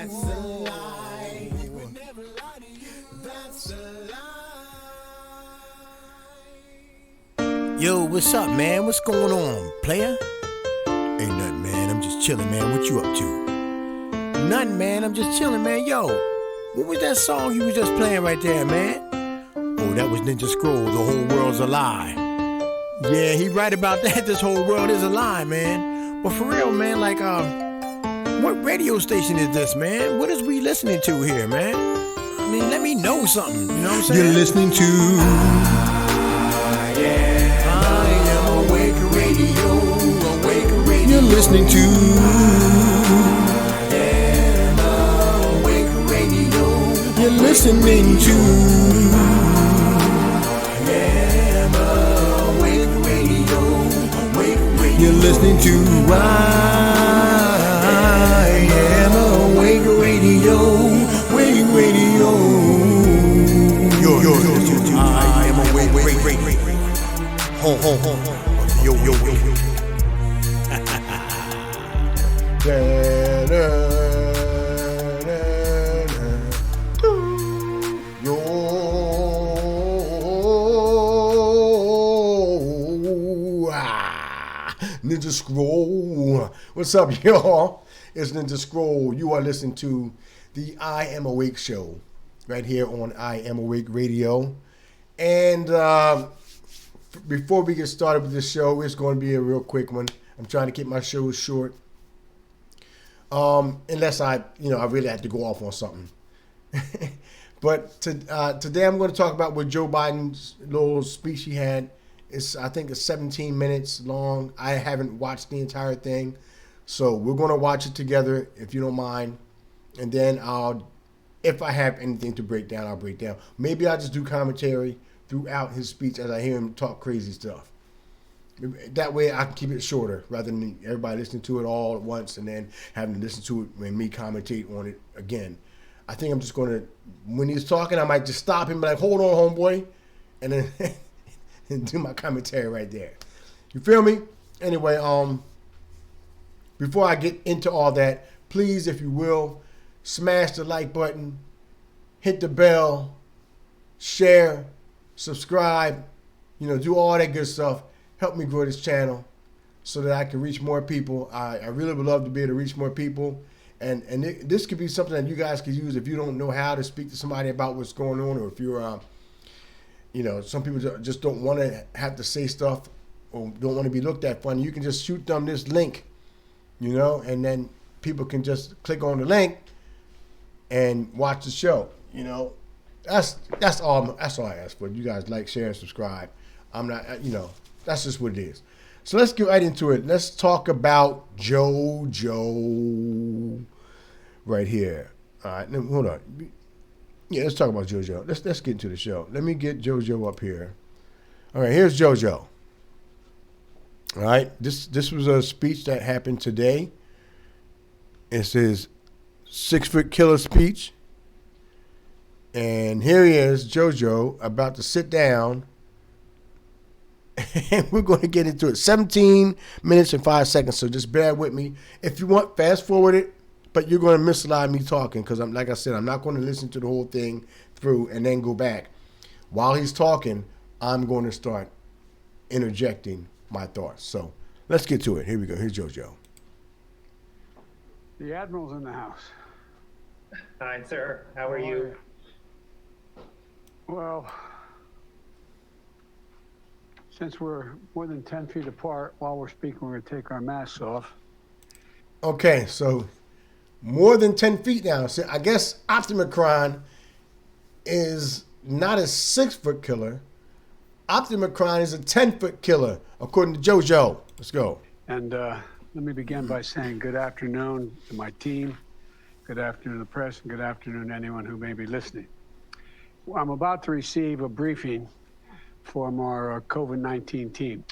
That's a lie. We would never lie to you. That's a lie. Yo, what's up, man? What's going on, player? Ain't nothing, man. I'm just chilling, man. What you up to? Nothing, man. I'm just chilling, man. Yo, what was that song you was just playing right there, man? Oh, that was Ninja Scroll. The whole world's a lie. Yeah, he right about that. This whole world is a lie, man. But for real, man, like, what radio station is this, man? What is we listening to here, man? I mean, let me know something. You know what I'm saying? You're listening to I am Awake Radio. Awake Radio. You're listening to I am Awake Radio. You're listening to I am Awake Radio. Awake Radio. You're listening to I am Awake Radio. Wake Radio. Yo, I am Awake Radio. Ho. Yo. Yo. Ninja Scroll. What's up, y'all? It's Ninja Scroll. You are listening to the I Am Awake show right here on I Am Awake Radio. And before we get started with this show, it's going to be a real quick one. I'm trying to keep my shows short. Unless I really have to go off on something. But today I'm going to talk about what Joe Biden's little speech he had. I think it's 17 minutes long. I haven't watched the entire thing. So we're going to watch it together, if you don't mind. And then if I have anything to break down, I'll break down. Maybe I'll just do commentary throughout his speech as I hear him talk crazy stuff. That way I can keep it shorter rather than everybody listening to it all at once and then having to listen to it and me commentate on it again. I think I'm just going to, when he's talking, I might just stop him and be like, hold on, homeboy, and then and do my commentary right there. You feel me? Anyway, before I get into all that, please, if you will, smash the like button, hit the bell, share, subscribe, do all that good stuff. Help me grow this channel so that I can reach more people. I really would love to be able to reach more people. And this could be something that you guys could use if you don't know how to speak to somebody about what's going on, or if you're, some people just don't want to have to say stuff or don't want to be looked at funny. You can just shoot them this link, and then people can just click on the link and watch the show. That's all I ask for. You guys like, share, and subscribe. I'm not, that's just what it is. So let's get right into it. Let's talk about JoJo right here. All right, hold on. Yeah, let's talk about JoJo. Let's get into the show. Let me get JoJo up here. All right, here's JoJo. All right, this was a speech that happened today. It's his 6-foot killer speech. And here he is, JoJo, about to sit down. And we're going to get into it. 17 minutes and 5 seconds, so just bear with me. If you want, fast forward it, but you're going to miss a lot of me talking because, like I said, I'm not going to listen to the whole thing through and then go back. While he's talking, I'm going to start interjecting my thoughts. So let's get to it. Here we go. Here's JoJo. The Admiral's in the house. Hi, sir. How are you? Well, since we're more than 10 feet apart while we're speaking, we're going to take our masks off. Okay, so more than 10 feet now. So I guess Optimicron is not a 6-foot killer. Optimicron is a 10-foot killer, according to JoJo. Let's go. And let me begin by saying good afternoon to my team, good afternoon to the press, and good afternoon to anyone who may be listening. Well, I'm about to receive a briefing from our COVID-19 team.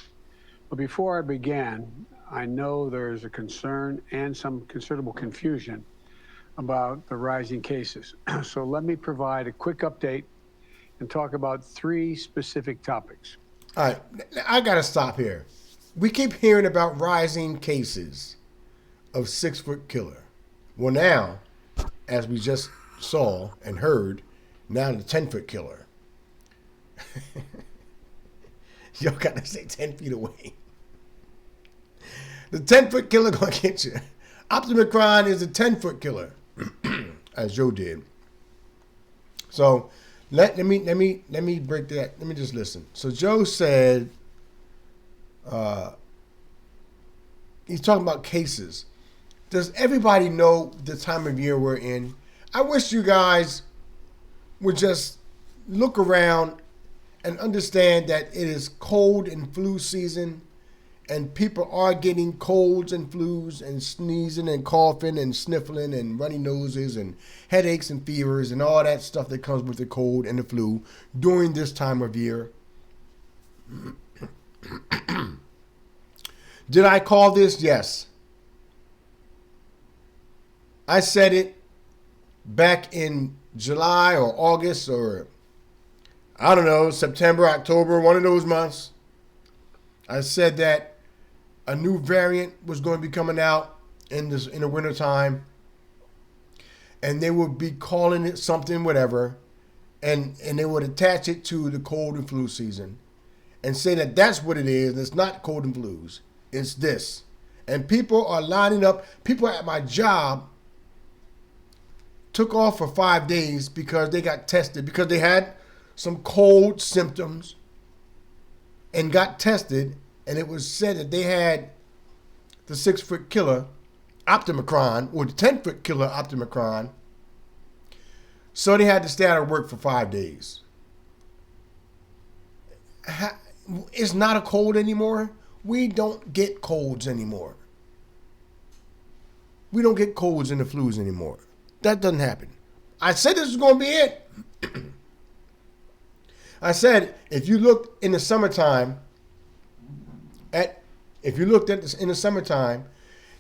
But before I began, I know there's a concern and some considerable confusion about the rising cases. So let me provide a quick update and talk about 3 specific topics. All right, I got to stop here. We keep hearing about rising cases of 6-foot killer. Well, now, as we just saw and heard, now the 10-foot killer. Y'all gotta stay 10 feet away. The 10-foot killer gonna get you. Optimicron is a 10-foot killer, as Joe did. So let me break that. Let me just listen. So Joe said, he's talking about cases. Does everybody know the time of year we're in? I wish you guys would just look around and understand that it is cold and flu season, and people are getting colds and flus and sneezing and coughing and sniffling and runny noses and headaches and fevers and all that stuff that comes with the cold and the flu during this time of year. Did I call this? Yes. I said it back in July or August or I don't know, September, October, one of those months. I said that a new variant was going to be coming out in the wintertime, and they would be calling it something, whatever, and they would attach it to the cold and flu season and say that that's what it is, and it's not cold and flus, it's this. And people are lining up. People at my job took off for 5 days because they got tested, because they had some cold symptoms and got tested, and it was said that they had the 6-foot killer Optimicron or the 10-foot killer Optimicron, so they had to stay out of work for 5 days. It's not a cold anymore. We don't get colds anymore. We don't get colds and the flus anymore. That doesn't happen. I said this was going to be it. I said, if you looked in the summertime,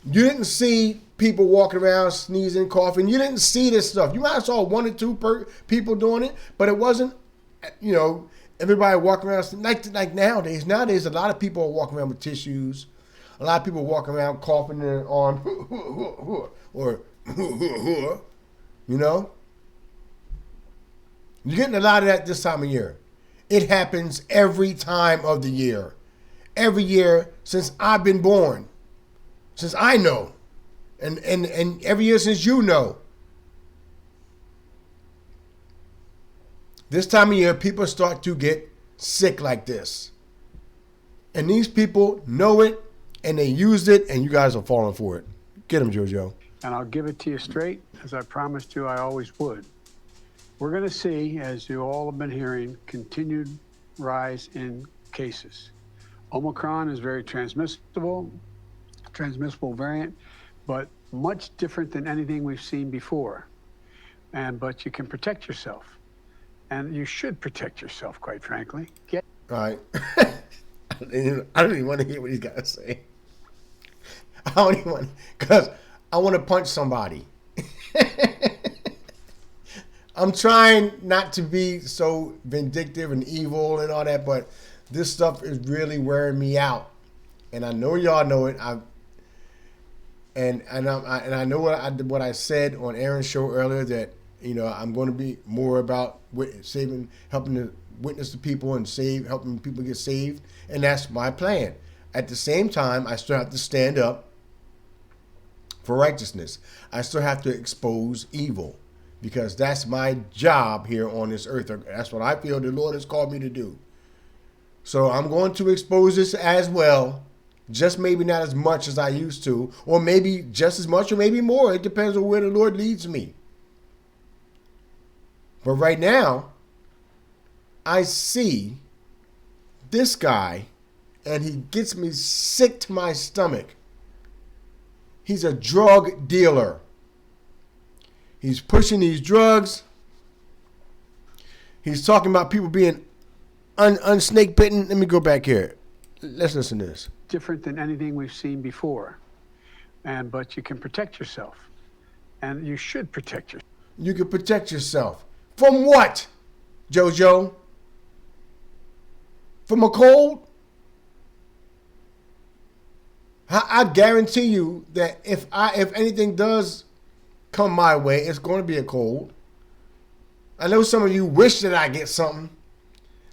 you didn't see people walking around sneezing, coughing. You didn't see this stuff. You might have saw 1 or 2 people doing it, but it wasn't, everybody walking around like nowadays. Nowadays, a lot of people are walking around with tissues. A lot of people walking around coughing in their arm, or You're getting a lot of that this time of year. It happens every time of the year. Every year since I've been born. Since I know. And every year since you know. This time of year, people start to get sick like this. And these people know it, and they used it, and you guys are falling for it. Get them, JoJo. And I'll give it to you straight, as I promised you I always would. We're going to see, as you all have been hearing, continued rise in cases. Omicron is very transmissible variant, but much different than anything we've seen before. But you can protect yourself. And you should protect yourself, quite frankly. All right. I don't even want to hear what he's got to say. I don't even want, because I want to punch somebody. I'm trying not to be so vindictive and evil and all that, but this stuff is really wearing me out, and I know y'all know it. I know what I said on Aaron's show earlier, that I'm going to be more about helping to witness to people and helping people get saved, and that's my plan. At the same time, I still have to stand up for righteousness. I still have to expose evil, because that's my job here on this earth. That's what I feel the Lord has called me to do. So I'm going to expose this as well, just maybe not as much as I used to, or maybe just as much, or maybe more. It depends on where the Lord leads me. But right now, I see this guy, and he gets me sick to my stomach. He's a drug dealer. He's pushing these drugs. He's talking about people being unsnake bitten. Let me go back here. Let's listen to this. Different than anything we've seen before. But you can protect yourself. And you should protect yourself. You can protect yourself. From what, JoJo? From a cold? I guarantee you that if anything does come my way. It's going to be a cold. I know some of you wish that I get something,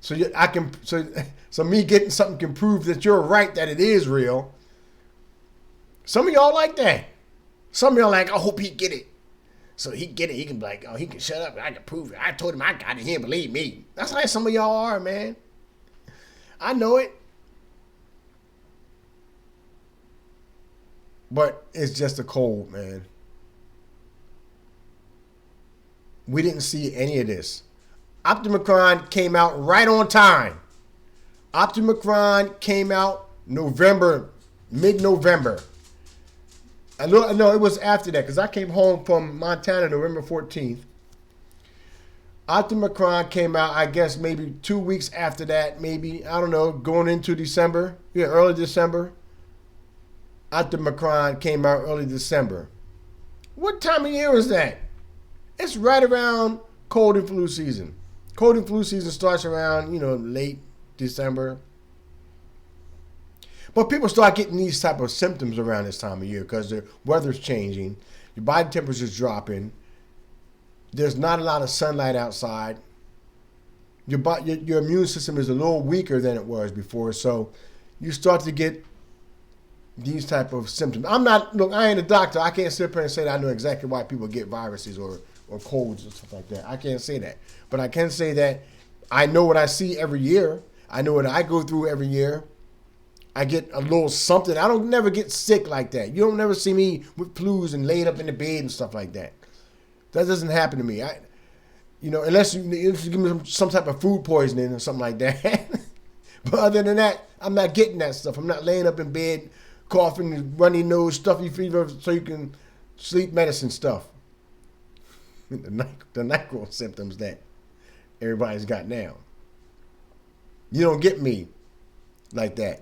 so me getting something can prove that you're right, that it is real. Some of y'all like that. Some of y'all like, I hope he get it. So he get it. He can be like, oh, he can shut up. I can prove it. I told him I got it. He didn't believe me. That's how some of y'all are, man. I know it. But it's just a cold, man. We didn't see any of this. Optimicron came out right on time. Optimicron came out mid-November. No, it was after that because I came home from Montana November 14th. Optimicron came out, I guess, maybe 2 weeks after that, maybe, I don't know, going into December. Yeah, early December. Optimicron came out early December. What time of year is that? It's right around cold and flu season. Cold and flu season starts around, late December. But people start getting these type of symptoms around this time of year because the weather's changing, your body temperature's dropping, there's not a lot of sunlight outside, your immune system is a little weaker than it was before, so you start to get these type of symptoms. I ain't a doctor. I can't sit up here and say that I know exactly why people get viruses or colds and stuff like that. I can't say that. But I can say that I know what I see every year. I know what I go through every year. I get a little something. I don't never get sick like that. You don't never see me with flus and laid up in the bed and stuff like that. That doesn't happen to me. Unless you give me some type of food poisoning or something like that. But other than that, I'm not getting that stuff. I'm not laying up in bed, coughing, runny nose, stuffy fever, so you can sleep medicine stuff. The NyQuil symptoms that everybody's got now. You don't get me like that.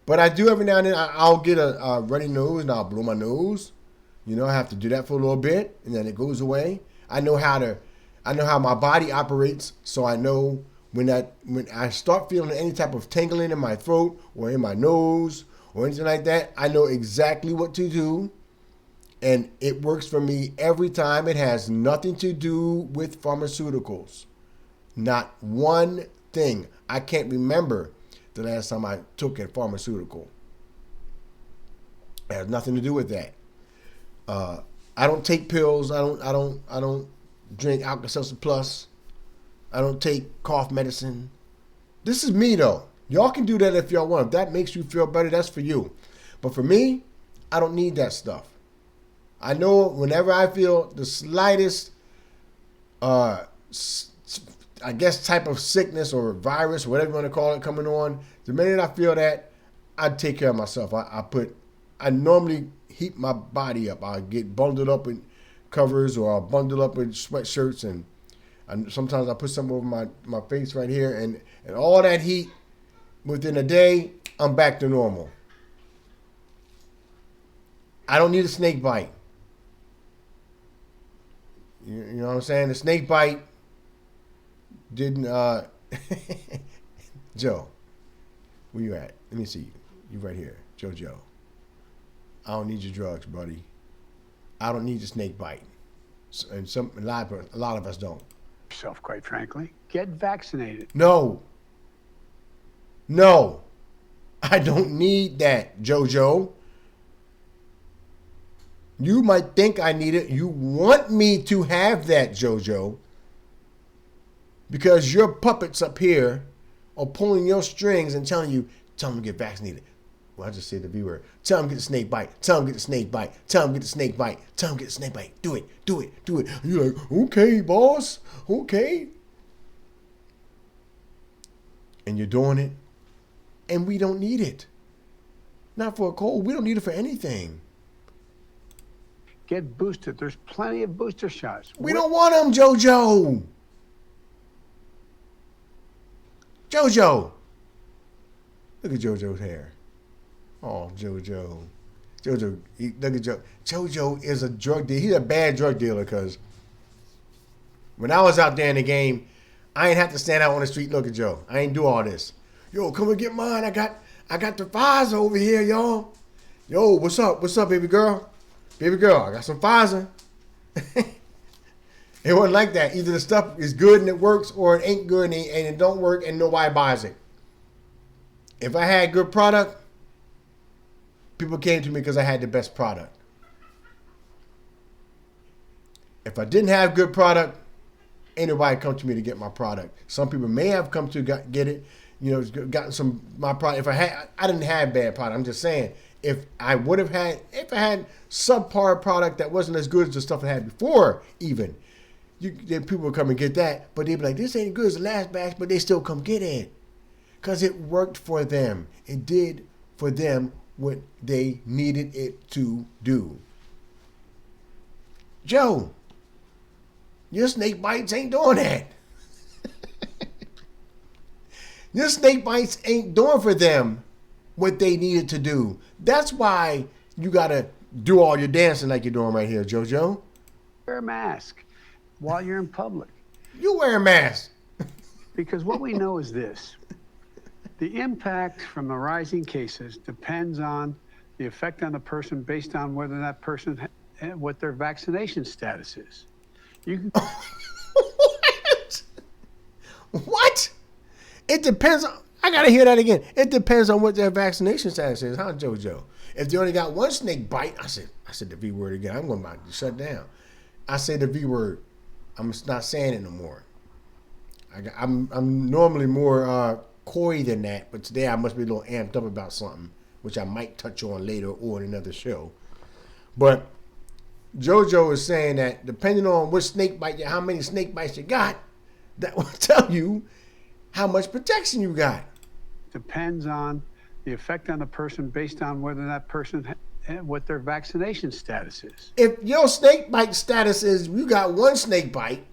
But I do every now and then. I'll get a runny nose and I'll blow my nose. I have to do that for a little bit and then it goes away. I know how my body operates, so I know when I start feeling any type of tingling in my throat or in my nose or anything like that, I know exactly what to do. And it works for me every time. It has nothing to do with pharmaceuticals. Not one thing. I can't remember the last time I took a pharmaceutical. It has nothing to do with that. I don't take pills. I don't drink Alka-Seltzer Plus. I don't take cough medicine. This is me though. Y'all can do that if y'all want. If that makes you feel better, that's for you. But for me, I don't need that stuff. I know whenever I feel the slightest, I guess, type of sickness or virus, or whatever you want to call it, coming on, the minute I feel that, I take care of myself. I normally heat my body up. I get bundled up in covers or I'll bundle up in sweatshirts and sometimes I put some over my face right here and all that heat, within a day, I'm back to normal. I don't need a snake bite. You know what I'm saying? The snake bite didn't, Joe, where you at? Let me see you. You right here, JoJo. I don't need your drugs, buddy. I don't need the snake bite. And a lot of us don't. Yourself, quite frankly. Get vaccinated. No, I don't need that, JoJo. You might think I need it. You want me to have that, JoJo, because your puppets up here are pulling your strings and tell them to get vaccinated. Well, I just said the V word. Tell them get the snake bite. Tell them get the snake bite. Tell them get the snake bite. Tell them get the snake bite. Do it. And you're like, okay, boss. Okay. And you're doing it. And we don't need it. Not for a cold. We don't need it for anything. Get boosted. There's plenty of booster shots. We don't want them, JoJo. JoJo. Look at JoJo's hair. Oh, JoJo. Look at Joe. JoJo is a drug dealer. He's a bad drug dealer because when I was out there in the game, I ain't have to stand out on the street and look at Joe. I ain't do all this. Yo, come and get mine. I got the Pfizer over here, y'all. Yo, what's up? What's up, baby girl? Baby girl, I got some Pfizer. It wasn't like that. Either the stuff is good and it works, or it ain't good and it don't work and nobody buys it. If I had good product, people came to me because I had the best product. If I didn't have good product, ain't nobody come to me to get my product. Some people may have come to get it, gotten some my product. I didn't have bad product. I'm just saying, if I had subpar product that wasn't as good as the stuff I had before, even, then people would come and get that. But they'd be like, this ain't good as the last batch, but they still come get it. Because it worked for them. It did for them what they needed it to do. Joe, your snake bites ain't doing that. Your snake bites ain't doing for them what they needed to do. That's why you got to do all your dancing like you're doing right here, JoJo. Wear a mask while you're in public. You wear a mask. Because what we know is this. The impact from the rising cases depends on the effect on the person based on whether that person, what their vaccination status is. You can. What? What? It depends on. I gotta hear that again. It depends on what their vaccination status is, huh, JoJo? If they only got one snake bite, I said the V word again. I'm going to shut down. I say the V word. I'm not saying it no more. I'm normally more coy than that, but today I must be a little amped up about something, which I might touch on later or in another show. But JoJo is saying that depending on which snake bite, how many snake bites you got, that will tell you how much protection you got. Depends on the effect on the person based on whether that person, what their vaccination status is. If your snake bite status is you got one snake bite,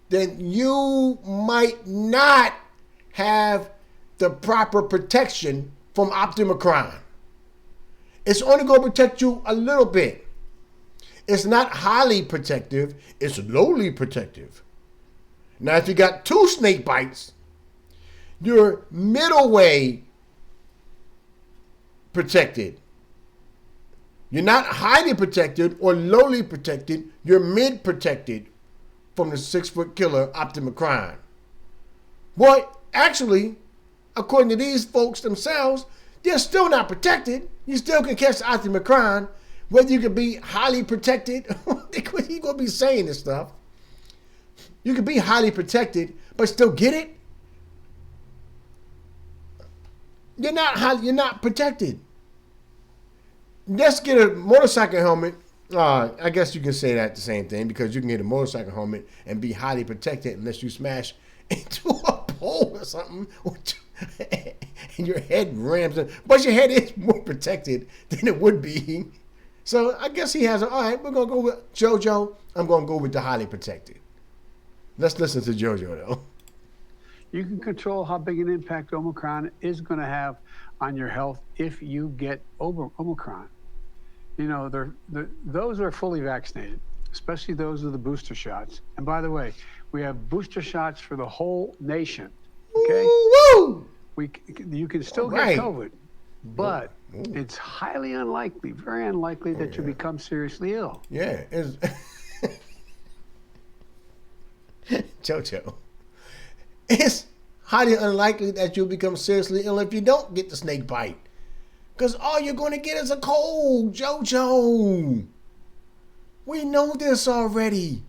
then you might not have the proper protection from Optimicron. It's only going to protect you a little bit. It's not highly protective, it's lowly protective. Now, if you got two snake bites, you're middle way protected. You're not highly protected or lowly protected, you're mid protected from the 6-foot killer Optimicron. What? Actually, according to these folks themselves, they're still not protected. You still can catch the Optimicron, whether you can be highly protected. He's going to be saying this stuff. You can be highly protected, but still get it. You're not protected. Let's get a motorcycle helmet. I guess you can say that the same thing, because you can get a motorcycle helmet and be highly protected unless you smash into a pole or something, and your head rams in. But your head is more protected than it would be. So I guess he has all right, we're going to go with JoJo. I'm going to go with the highly protected. Let's listen to JoJo, though. You can control how big an impact Omicron is going to have on your health if you get Omicron. You know, those are fully vaccinated, especially those with the booster shots. And by the way, we have booster shots for the whole nation. Okay, Woo! You can still get COVID, but it's highly unlikely, very unlikely that you become seriously ill. Yeah, it's JoJo. It's highly unlikely that you'll become seriously ill if you don't get the snake bite. Because all you're going to get is a cold, JoJo. We know this already.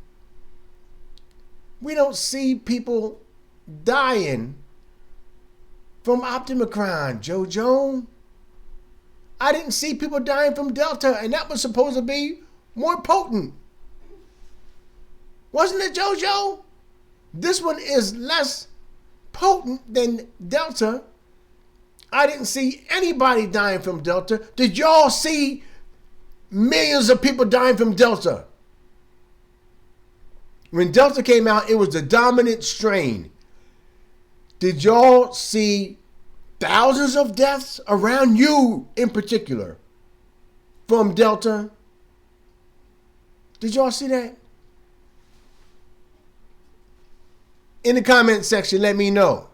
We don't see people dying from Optimicron, JoJo. I didn't see people dying from Delta, and that was supposed to be more potent. Wasn't it, JoJo? This one is less potent than Delta. I didn't see anybody dying from Delta. Did y'all see millions of people dying from Delta? When Delta came out, it was the dominant strain. Did y'all see thousands of deaths around you in particular from Delta? Did y'all see that? In the comment section, let me know.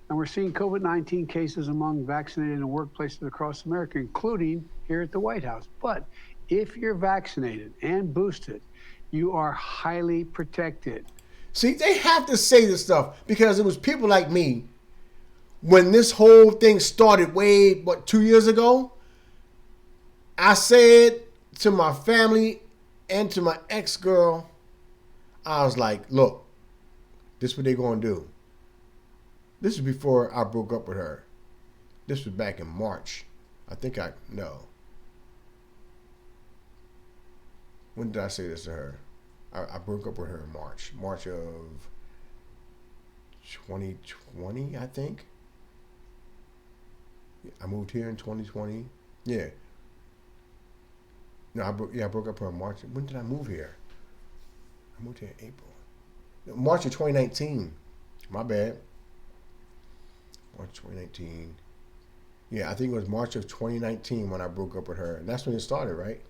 And we're seeing COVID-19 cases among vaccinated in workplaces across America, including here at the White House. But if you're vaccinated and boosted, you are highly protected. See, they have to say this stuff because it was people like me when this whole thing started way, 2 years ago. I said to my family and to my ex-girl, I was like, look, this is what they're going to do. This was before I broke up with her. This was back in March. No. When did I say this to her? I broke up with her in March of 2020, I think. I moved here in 2020. Yeah. No, I broke up with her in March. When did I move here? I moved here in April. March of 2019. My bad. March 2019. Yeah, I think it was March of 2019 when I broke up with her. And that's when it started, right?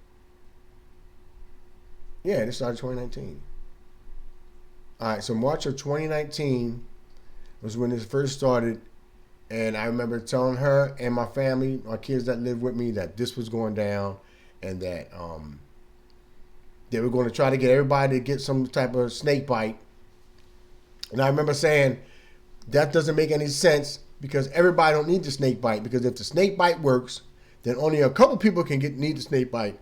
Yeah, it started 2019. All right, so March of 2019 was when this first started. And I remember telling her and my family, my kids that live with me, that this was going down and that they were going to try to get everybody to get some type of snake bite. And I remember saying, that doesn't make any sense because everybody don't need the snake bite, because if the snake bite works, then only a couple people can need the snake bite.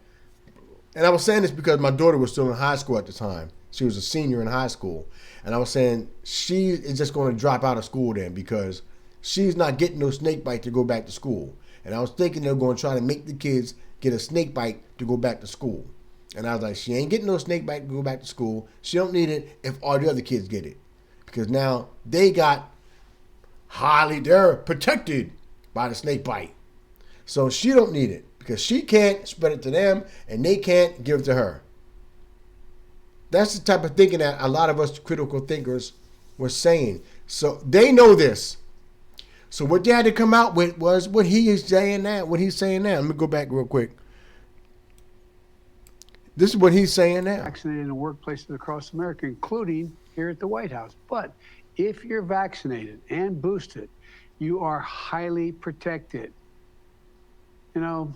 And I was saying this because my daughter was still in high school at the time. She was a senior in high school. And I was saying she is just going to drop out of school then because she's not getting no snake bite to go back to school. And I was thinking they were going to try to make the kids get a snake bite to go back to school. And I was like, she ain't getting no snake bite to go back to school. She don't need it if all the other kids get it. Because now they're protected by the snake bite. So she don't need it because she can't spread it to them and they can't give it to her. That's the type of thinking that a lot of us critical thinkers were saying. So they know this. So what they had to come out with was what he's saying now. Let me go back real quick. This is what he's saying now. Vaccinated in workplaces across America, including here at the White House. But if you're vaccinated and boosted, you are highly protected. You know,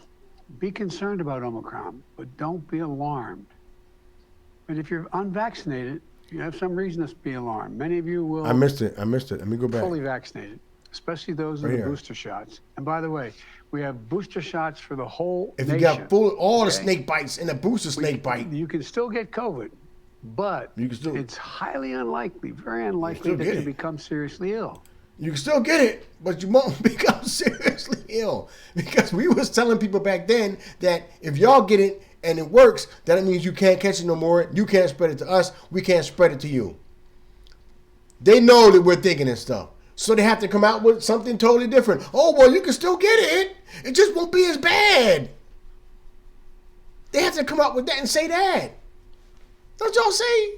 be concerned about Omicron, but don't be alarmed. But if you're unvaccinated, you have some reason to be alarmed. Many of you will. I missed it. Let me go back. Fully vaccinated, especially those in the booster shots. And by the way, we have booster shots for the whole nation. If you got all the snake bites and a booster snake bite, you can still get COVID, but it's highly unlikely, very unlikely that you become seriously ill. You can still get it, but you won't become seriously ill. Because we was telling people back then that if y'all get it and it works, that means you can't catch it no more. You can't spread it to us. We can't spread it to you. They know that we're thinking this stuff. So they have to come out with something totally different. Oh, well, you can still get it. It just won't be as bad. They have to come up with that and say that. Don't y'all see?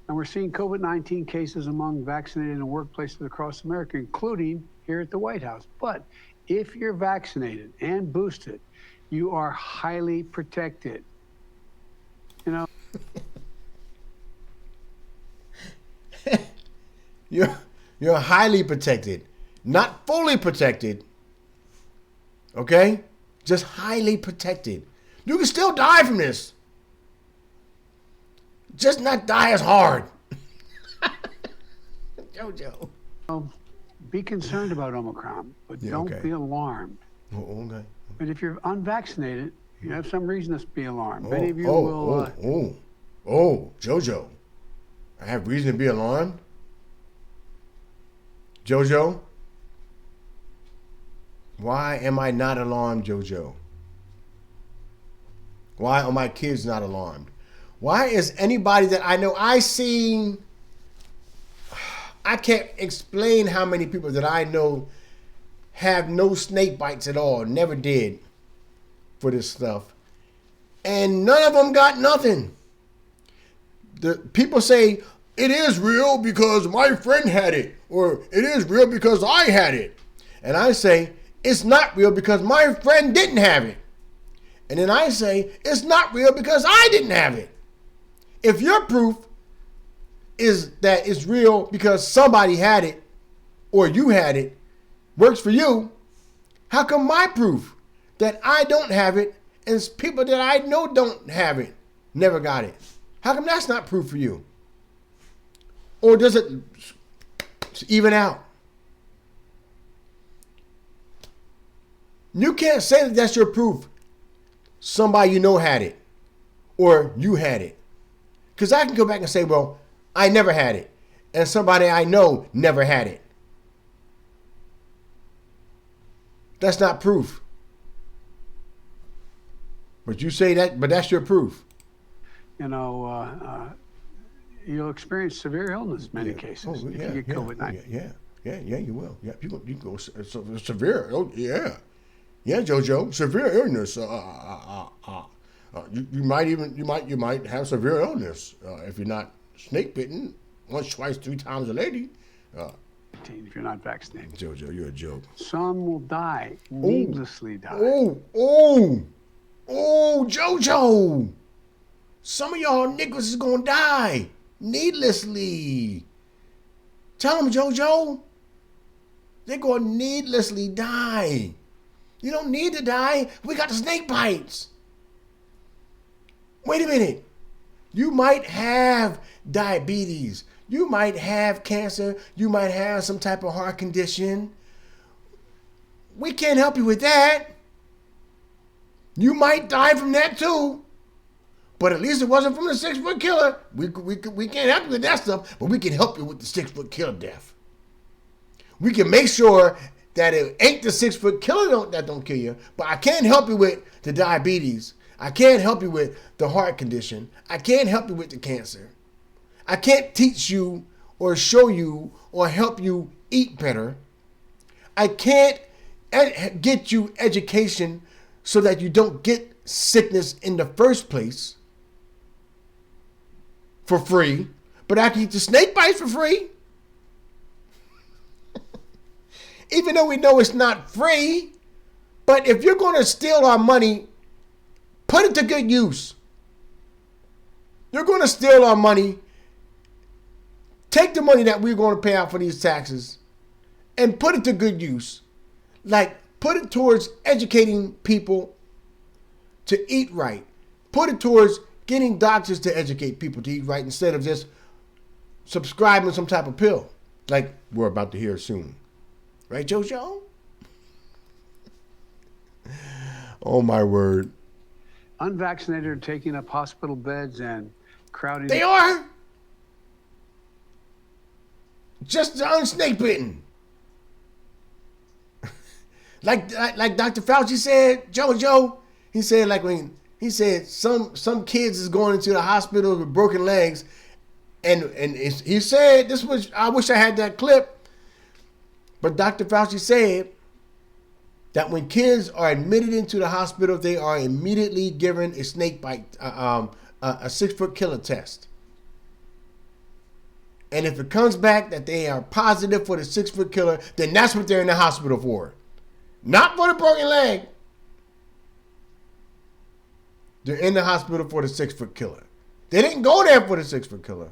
And we're seeing COVID-19 cases among vaccinated in workplaces across America, including here at the White House. But if you're vaccinated and boosted, you are highly protected. You know, you're highly protected, not fully protected. Okay? Just highly protected. You can still die from this. Just not die as hard. Jojo. Be concerned about Omicron, but don't be alarmed. Oh, okay. But if you're unvaccinated, you have some reason to be alarmed. Many of you will. Jojo. I have reason to be alarmed? Jojo? Why am I not alarmed, Jojo? Why are my kids not alarmed? Why is anybody that I know, I can't explain how many people that I know have no snake bites at all, never did for this stuff. And none of them got nothing. The people say, it is real because my friend had it, or it is real because I had it. And I say, it's not real because my friend didn't have it. And then I say, it's not real because I didn't have it. If your proof is that it's real because somebody had it or you had it works for you, how come my proof that I don't have it and people that I know don't have it, never got it. How come that's not proof for you? Or does it even out? You can't say that that's your proof. Somebody you know had it, or you had it. Because I can go back and say, well, I never had it, and somebody I know never had it. That's not proof. But you say that, but that's your proof. You know, you'll experience severe illness in many cases if you get COVID-19. Yeah, you will. Yeah, you can go severe. Oh, yeah. Yeah, JoJo, severe illness. You might have severe illness if you're not snake bitten once, twice, 3 times a lady. If you're not vaccinated, JoJo, you're a joke. some will die, needlessly die. Oh, JoJo. Some of y'all niggas is gonna die needlessly. Tell them, JoJo. They're gonna needlessly die. You don't need to die. We got the snake bites. Wait a minute. You might have diabetes. You might have cancer. You might have some type of heart condition. We can't help you with that. You might die from that too. But at least it wasn't from the 6-foot killer. We can't help you with that stuff, but we can help you with the 6-foot killer death. We can make sure that it ain't the 6-foot killer that don't kill you, but I can't help you with the diabetes. I can't help you with the heart condition. I can't help you with the cancer. I can't teach you or show you or help you eat better. I can't get you education so that you don't get sickness in the first place for free, but I can eat the snake bites for free. Even though we know it's not free, but if you're going to steal our money, put it to good use. You're going to steal our money, take the money that we're going to pay out for these taxes and put it to good use. Like, put it towards educating people to eat right. Put it towards getting doctors to educate people to eat right instead of just subscribing some type of pill like we're about to hear soon. Right, JoJo? Oh, my word. Unvaccinated are taking up hospital beds and crowding. They are. Just the unsnake bitten. like Dr. Fauci said, JoJo, he said, like when he said some kids is going into the hospital with broken legs, and he said, this was, I wish I had that clip. But Dr. Fauci said that when kids are admitted into the hospital, they are immediately given a snake bite, a 6-foot killer test. And if it comes back that they are positive for the 6-foot killer, then that's what they're in the hospital for. Not for the broken leg. They're in the hospital for the 6-foot killer. They didn't go there for the 6-foot killer.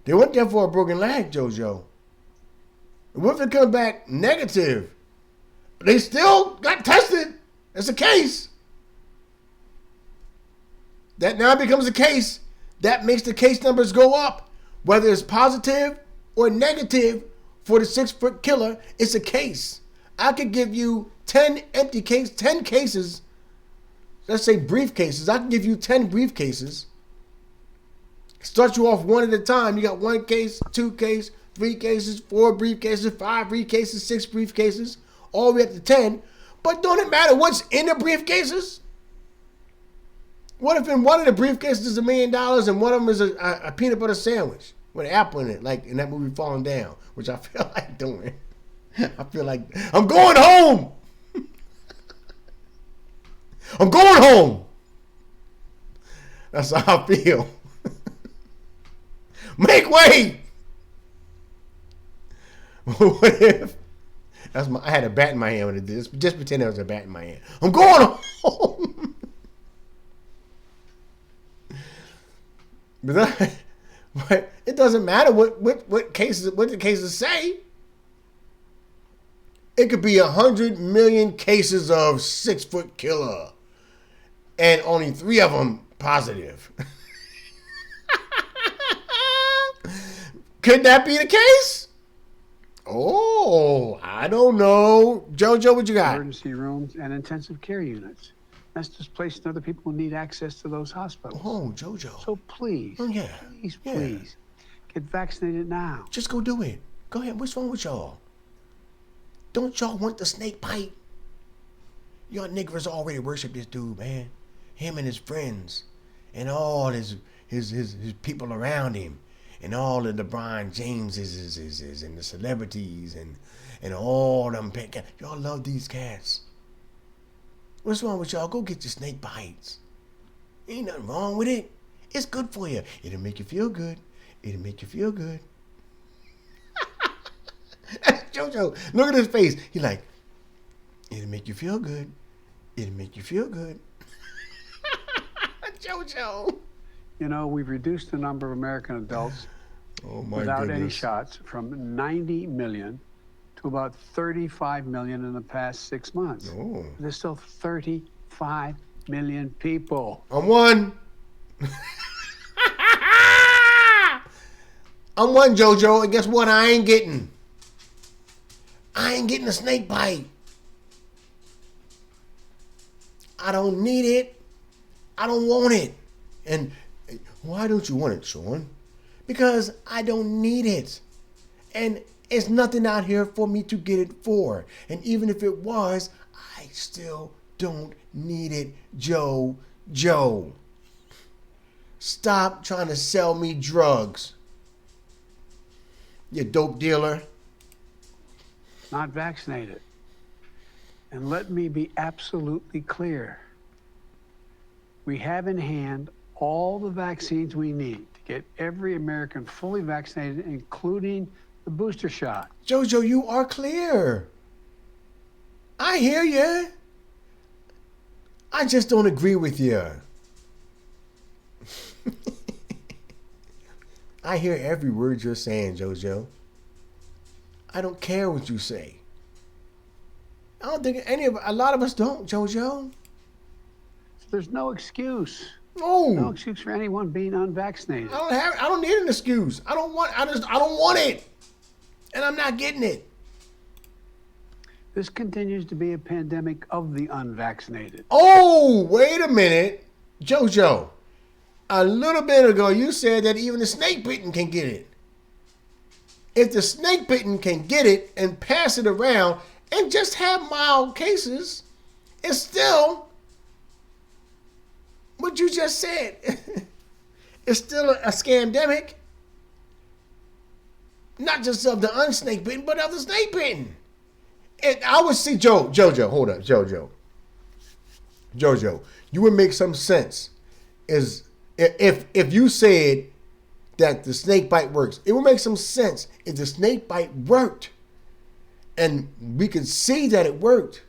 They went there for a broken leg, JoJo. What if it comes back negative? They still got tested. It's a case. That now becomes a case. That makes the case numbers go up. Whether it's positive or negative for the 6-foot killer, it's a case. I could give you 10 cases. Let's say briefcases. I can give you 10 briefcases. Start you off one at a time. You got 1 case, 2 cases, 3 cases, 4 briefcases, 5 briefcases, 6 briefcases, all the way up to 10. But don't it matter what's in the briefcases? What if in one of the briefcases is $1 million and one of them is a peanut butter sandwich with an apple in it, like in that movie Falling Down, which I feel like doing. I feel like I'm going home. I'm going home. That's how I feel. Make way. What if? I had a bat in my hand when it did this. Just pretend there was a bat in my hand. I'm going home. But it doesn't matter what the cases say. It could be 100 million cases of 6-foot killer, and only 3 of them positive. Could that be the case? Oh, I don't know. JoJo, what you got? Emergency rooms and intensive care units. That's displacing other people who need access to those hospitals. Oh, JoJo. So please, Oh, yeah. please, Yeah. please, get vaccinated now. Just go do it. Go ahead. What's wrong with y'all? Don't y'all want the snake bite? Y'all niggers already worship this dude, man. Him and his friends. And all his people around him. And all the LeBron Jameses and the celebrities and all them. Y'all love these cats. What's wrong with y'all? Go get your snake bites. Ain't nothing wrong with it. It's good for you. It'll make you feel good. It'll make you feel good. That's JoJo. Look at his face. He like, it'll make you feel good. It'll make you feel good. JoJo. You know, we've reduced the number of American adults Oh my without any goodness. shots from 90 million to about 35 million in the past 6 months. Oh. There's still 35 million people. I'm one. I'm one, JoJo, and guess what? I ain't getting a snake bite. I don't need it. I don't want it. And why don't you want it, Sean? Because I don't need it. And it's nothing out here for me to get it for. And even if it was, I still don't need it, Joe. Stop trying to sell me drugs. You dope dealer. Not vaccinated. And let me be absolutely clear. We have in hand all the vaccines we need to get every American fully vaccinated, including the booster shot. JoJo, you are clear. I hear you. I just don't agree with you. I hear every word you're saying, JoJo. I don't care what you say. I don't think a lot of us don't, JoJo. So there's no excuse. No. No excuse for anyone being unvaccinated. I don't need an excuse. I don't want it. And I'm not getting it. This continues to be a pandemic of the unvaccinated. Oh, wait a minute. JoJo, a little bit ago you said that even the snake bitten can get it. If the snake bitten can get it and pass it around and just have mild cases, it's still what you just said. It's still a scamdemic. Not just of the unsnake bitten, but of the snake bitten. And I would see JoJo, hold up, JoJo, you would make some sense is if you said that the snake bite works. It would make some sense if the snake bite worked and we could see that it worked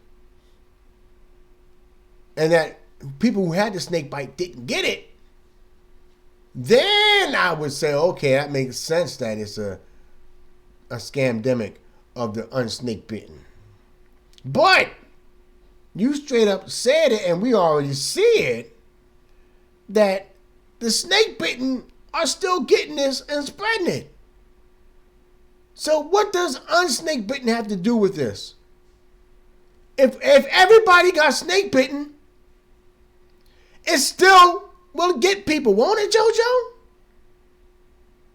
and that people who had the snake bite didn't get it. Then I would say, okay, that makes sense that it's a scamdemic of the unsnake bitten. But you straight up said it, and we already see it, that the snake bitten are still getting this and spreading it. So what does unsnake bitten have to do with this? If everybody got snake bitten, it still will get people, won't it,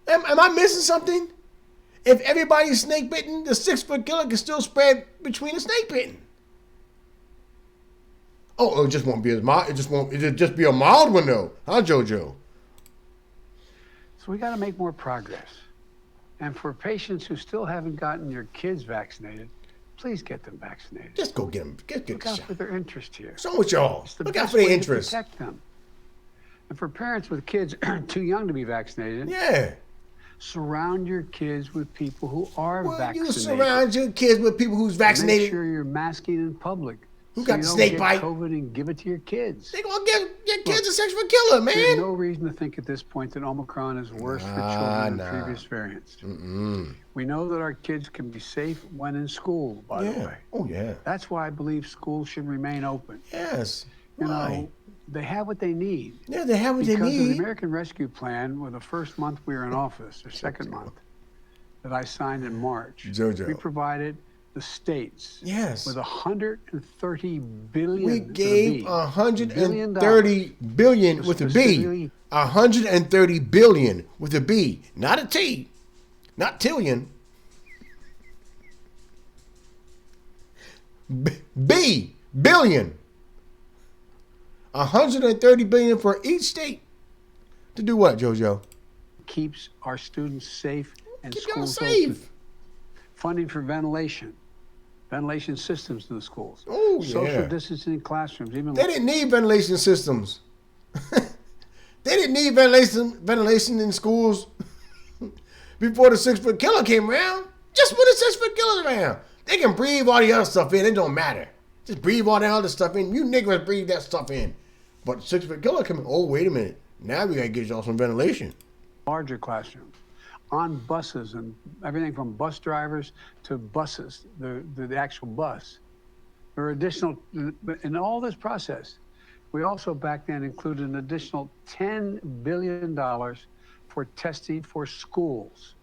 JoJo? Am I missing something? If everybody's snake bitten, the 6-foot killer can still spread between the snake bitten. Oh, it just won't be as mild. It'll just be a mild one though, huh, JoJo? So we got to make more progress. And for patients who still haven't gotten your kids vaccinated, please get them vaccinated. Just go get them. Get Look the out shot. for their interest here. What's wrong with y'all? It's the Look out best for their way to interests. protect them. And for parents with kids too young to be vaccinated, Yeah. surround your kids with people who are Well, vaccinated. you surround your kids with people who's Make vaccinated. sure you're masking in public. Who so got you the don't snake get bite? COVID and give it to your kids. They gonna give your kids a sexual killer, There's man. no reason to think at this point that Omicron is worse for children than previous variants. We know that our kids can be safe when in school, by the Yeah. way. Oh yeah. That's why I believe schools should remain open. Yes. You Why? know, they have what they need. Yeah, they have what they Because of the need. American Rescue Plan, well, the first month we were in office, or second month, that I signed in March, Jojo. we provided the states Yes. with $130 billion. We with a gave B, $130 billion with a B. specifically- $130 billion with a B, not a T, not tillion. B, billion. $130 billion for each state. To do what, JoJo? keeps our students safe and Keep y'all schools open. safe. Funding for ventilation systems in the schools. Oh, Social yeah. distancing in classrooms. Even They didn't need ventilation systems. They didn't need ventilation in schools before the 6-foot killer came around. Just when the 6-foot killer's around, they can breathe all the other stuff in. It don't matter. Just breathe all that other stuff in. You niggas breathe that stuff in. But the 6-foot killer coming. Oh, wait a minute. Now we gotta get y'all some ventilation. larger classrooms, on buses and everything from bus drivers to buses, the actual bus. There are additional, in all this process, we also back then included an additional $10 billion for testing for schools.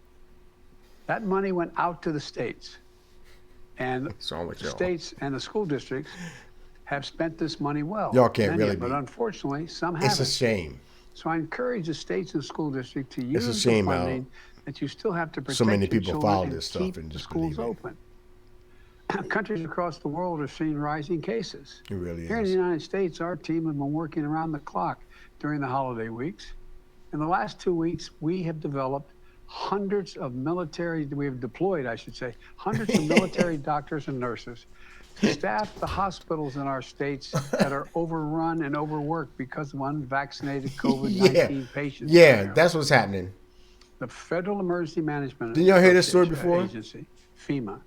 That money went out to the states. And What's wrong with the y'all? states and the school districts have spent this money well. Y'all can't Many, really But be. unfortunately, some It's a haven't. shame. So I encourage the states and school district to It's use a the shame how funding that you still have to protect so many your people children follow and this stuff keep and the just schools believe it. open. Countries across the world are seeing rising cases. It really Here in the is. United States, our team has been working around the clock during the holiday weeks. In the last 2 weeks, we have developed hundreds of military, we have deployed, I should say, hundreds of military doctors and nurses to staff the hospitals in our states that are overrun and overworked because of unvaccinated COVID-19 patients. Yeah, that's what's happening. The Federal Emergency Management Didn't y'all hear this story before? Agency, FEMA,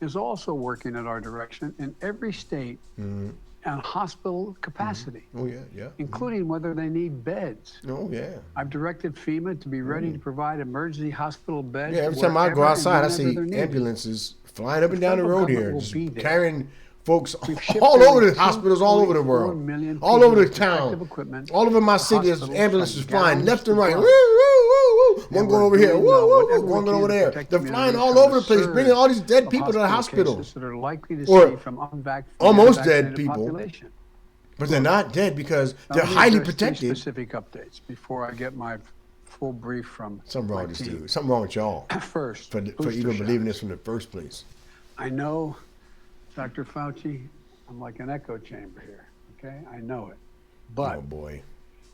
is also working at our direction in every state on hospital capacity, Oh, yeah, yeah. including whether they need beds. Oh, yeah. I've directed FEMA to be ready to provide emergency hospital beds. Yeah, every time I go wherever and outside, I whenever see they're needed. ambulances flying up and down the federal road here, government will just be there. carrying folks We've shipped all over nearly the hospitals, all over the 2.4 world, million all over the pieces of protective town, equipment all over my to city. There's hospitals ambulances from flying gowns left and to right. Woo, gloves. woo, woo, woo. One And going we're over here. doing, Woo, woo, woo. whatever One we going can over to there. protect They're communities flying all from over the place, bringing all these dead of people to the hospital. cases that are likely to Or see from almost dead unvaccinated people. population. But they're not dead because Now, they're let me highly address three protected. Specific updates before I get my full brief from Something wrong my with this team. dude. Something wrong with y'all First, for booster even believing shots. this from the first place. I know, Dr. Fauci, I'm like an echo chamber here. Okay, I know it, but Oh, boy.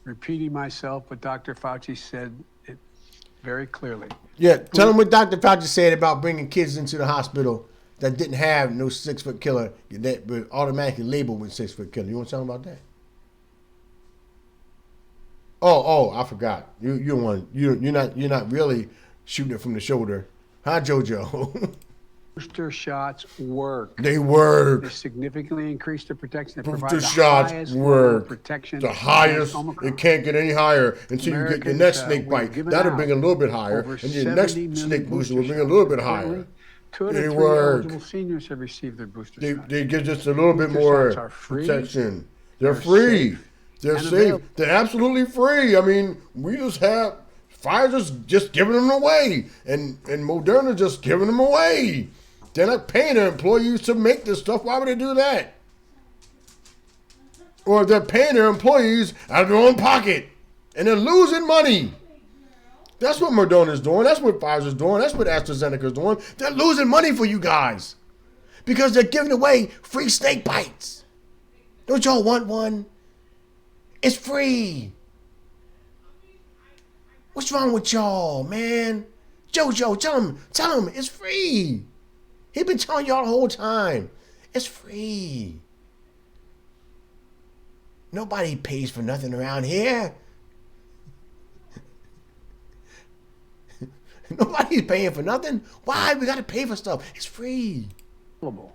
repeating myself, but Dr. Fauci said it very clearly. Yeah, tell them what Dr. Fauci said about bringing kids into the hospital that didn't have no 6-foot killer that were automatically labeled with 6-foot killer. You want to tell them about that? Oh, I forgot. You're not really shooting it from the shoulder, huh, JoJo? Booster shots work. They They work. significantly increase the protection. They Booster provide the shots highest level of work. protection The against highest. Omicron. It can't get any higher until you get your Americans, next snake we've bite. given That'll out bring it a little bit higher, over and your next 70 million snake booster will booster bring it a little bit shots. higher. Currently, 2 out They of 3 work. eligible seniors have received their booster They shot. get just a little bit Booster more shots are free, protection. They're they're free. safe, They're and safe. available. They're absolutely free. I mean, we just have Pfizer's just giving them away, and Moderna just giving them away. They're not paying their employees to make this stuff. Why would they do that? Or if they're paying their employees out of their own pocket, and they're losing money. That's what Moderna's doing. That's what Pfizer's doing. That's what AstraZeneca's doing. They're losing money for you guys because they're giving away free snake bites. Don't y'all want one? It's free. What's wrong with y'all, man? JoJo, tell him it's free. He been telling y'all the whole time. It's free. Nobody pays for nothing around here. Nobody's paying for nothing. Why? We gotta pay for stuff. It's free. Available.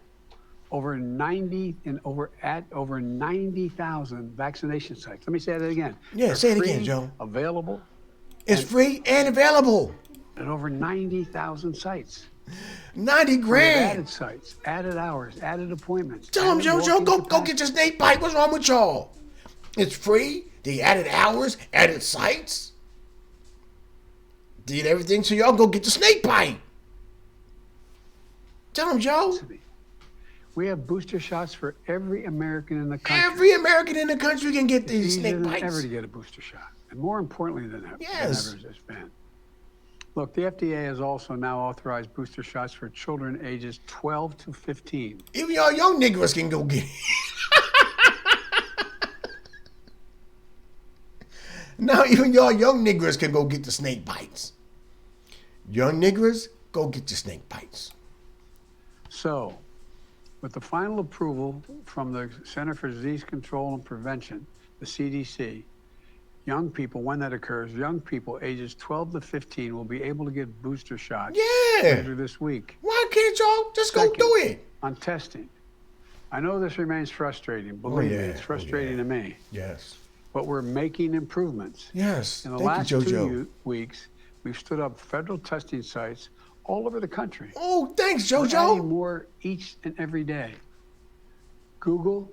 Over 90,000 vaccination sites. Let me say that again. Yeah, They're say it again, free, Joe. Available It's free and available. at over 90,000 sites. 90 We've grand. added sites, added hours, added appointments. Tell him, added JoJo, walk-in go capacity. get your snake bite. What's wrong with y'all? It's free. They added hours, added sites. Did everything so y'all go get the snake bite. Tell them, Joe. Listen to me. We have booster shots for every American in the country. Every American in the country can get It's these easier snake than bites. ever to get a booster shot. And more importantly than ever, Yes. than ever has been. Look, the FDA has also now authorized booster shots for children ages 12 to 15. Even y'all young niggas can go get it. Now even y'all young niggas can go get the snake bites. Young niggas, go get your snake bites. So, with the final approval from the Center for Disease Control and Prevention, the CDC, young people, when that occurs, young people ages 12 to 15 will be able to get booster shots Yeah. later this week Why can't y'all just go Second. do it? on testing. I know this remains frustrating. Believe me, yeah. it's frustrating to me. Yes. But we're making improvements. Yes. In the Thank last you, 2 JoJo. weeks, we've stood up federal testing sites all over the country. Oh, thanks, We're adding JoJo. more each and every day. Google,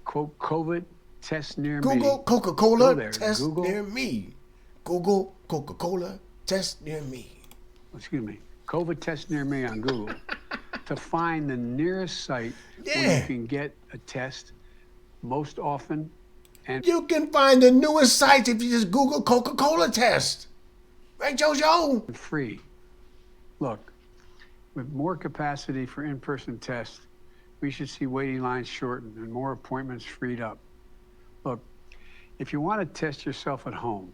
quote, COVID test near me. Google Go Coca-Cola there, test Google. near me. Google Coca-Cola test near me. Excuse me, COVID test near me on Google to find the nearest site where Yeah. you can get a test most often and You can find the newest sites if you just Google Coca-Cola test. Right, JoJo? free. Look, with more capacity for in-person tests, we should see waiting lines shortened and more appointments freed up. Look, if you want to test yourself at home,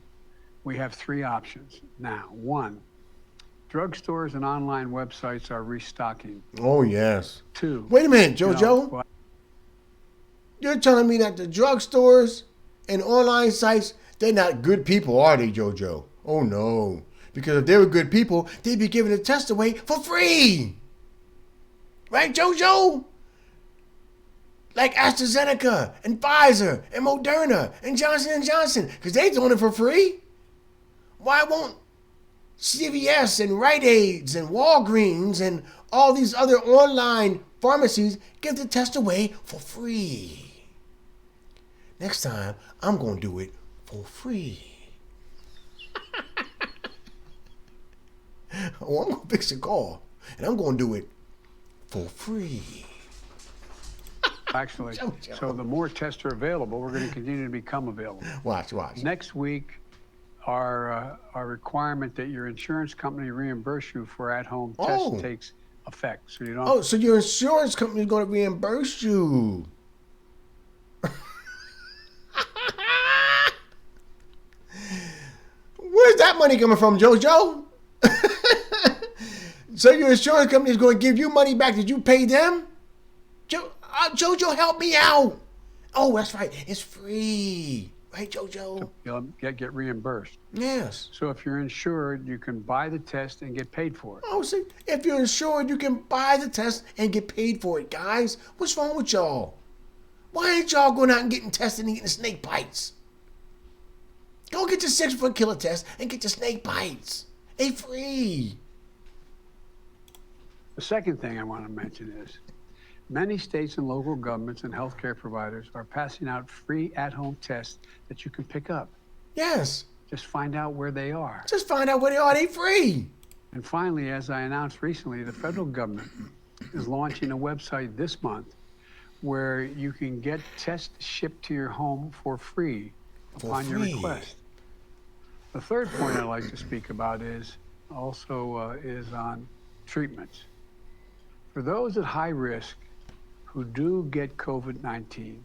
we have 3 options now. 1, drugstores and online websites are restocking. Oh, yes. 2, Wait a minute, you know, JoJo. well, You're telling me that the drugstores and online sites, they're not good people, are they, JoJo? Oh, no. Because if they were good people, they'd be giving the test away for free. Right, JoJo? Like AstraZeneca and Pfizer and Moderna and Johnson & Johnson, because they're doing it for free. Why won't CVS and Rite Aids and Walgreens and all these other online pharmacies give the test away for free? Next time, I'm going to do it for free. Oh, I'm going to fix a car, and I'm going to do it for free. actually, JoJo. so the more tests are available, we're going to continue to become available. Watch. Next week, our requirement that your insurance company reimburse you for at-home Oh. tests takes effect. So you don't. Oh, so your insurance company is going to reimburse you. Where's that money coming from, JoJo? So your insurance company is going to give you money back that you paid them? JoJo, help me out. Oh, that's right. It's free. Right, JoJo? You'll get reimbursed. Yes. So if you're insured, you can buy the test and get paid for it. Oh, see, if you're insured, you can buy the test and get paid for it, guys. What's wrong with y'all? Why ain't y'all going out and getting tested and getting snake bites? Go get your 6-foot killer test and get your snake bites. They free. The second thing I want to mention is many states and local governments and healthcare providers are passing out free at-home tests that you can pick up. Yes. Just find out where they are. Just find out where they are. They free. And finally, as I announced recently, the federal government is launching a website this month where you can get tests shipped to your home for free upon your free. request. The third point I'd like to speak about is also is on treatments. For those at high risk who do get COVID-19,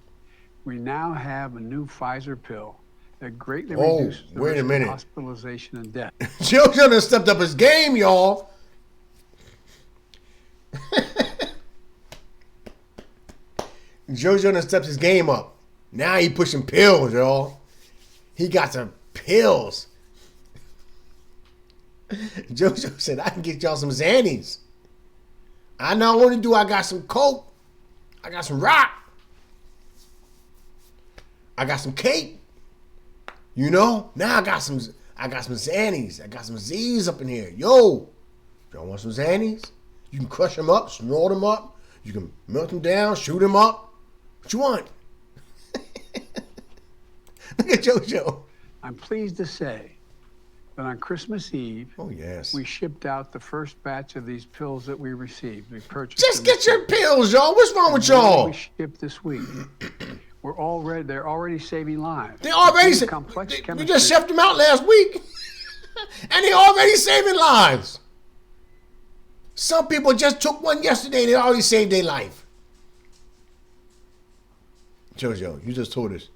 we now have a new Pfizer pill that greatly Oh, reduces the wait a risk minute. of hospitalization and death. JoJo done stepped up his game, y'all. JoJo done stepped his game up. Now he pushing pills, y'all. He got some pills. JoJo said, I can get y'all some Xannies. I not only do I got some Coke, I got some rock. I got some cake. You know? Now I got some Xannies. I got some Z's up in here. Yo, y'all want some Xannies? You can crush them up, snort them up. You can melt them down, shoot them up. What you want? Look at JoJo. I'm pleased to say that on Christmas Eve, Oh, yes. we shipped out the first batch of these pills that we received. We purchased Just them get this your week. pills, y'all. What's wrong with More will y'all? be shipped this week. They're already saving lives. They already Due to said, complex we chemistry. just shipped them out last week. And they already saving lives. Some people just took one yesterday and they already saved their life. JoJo, you just told us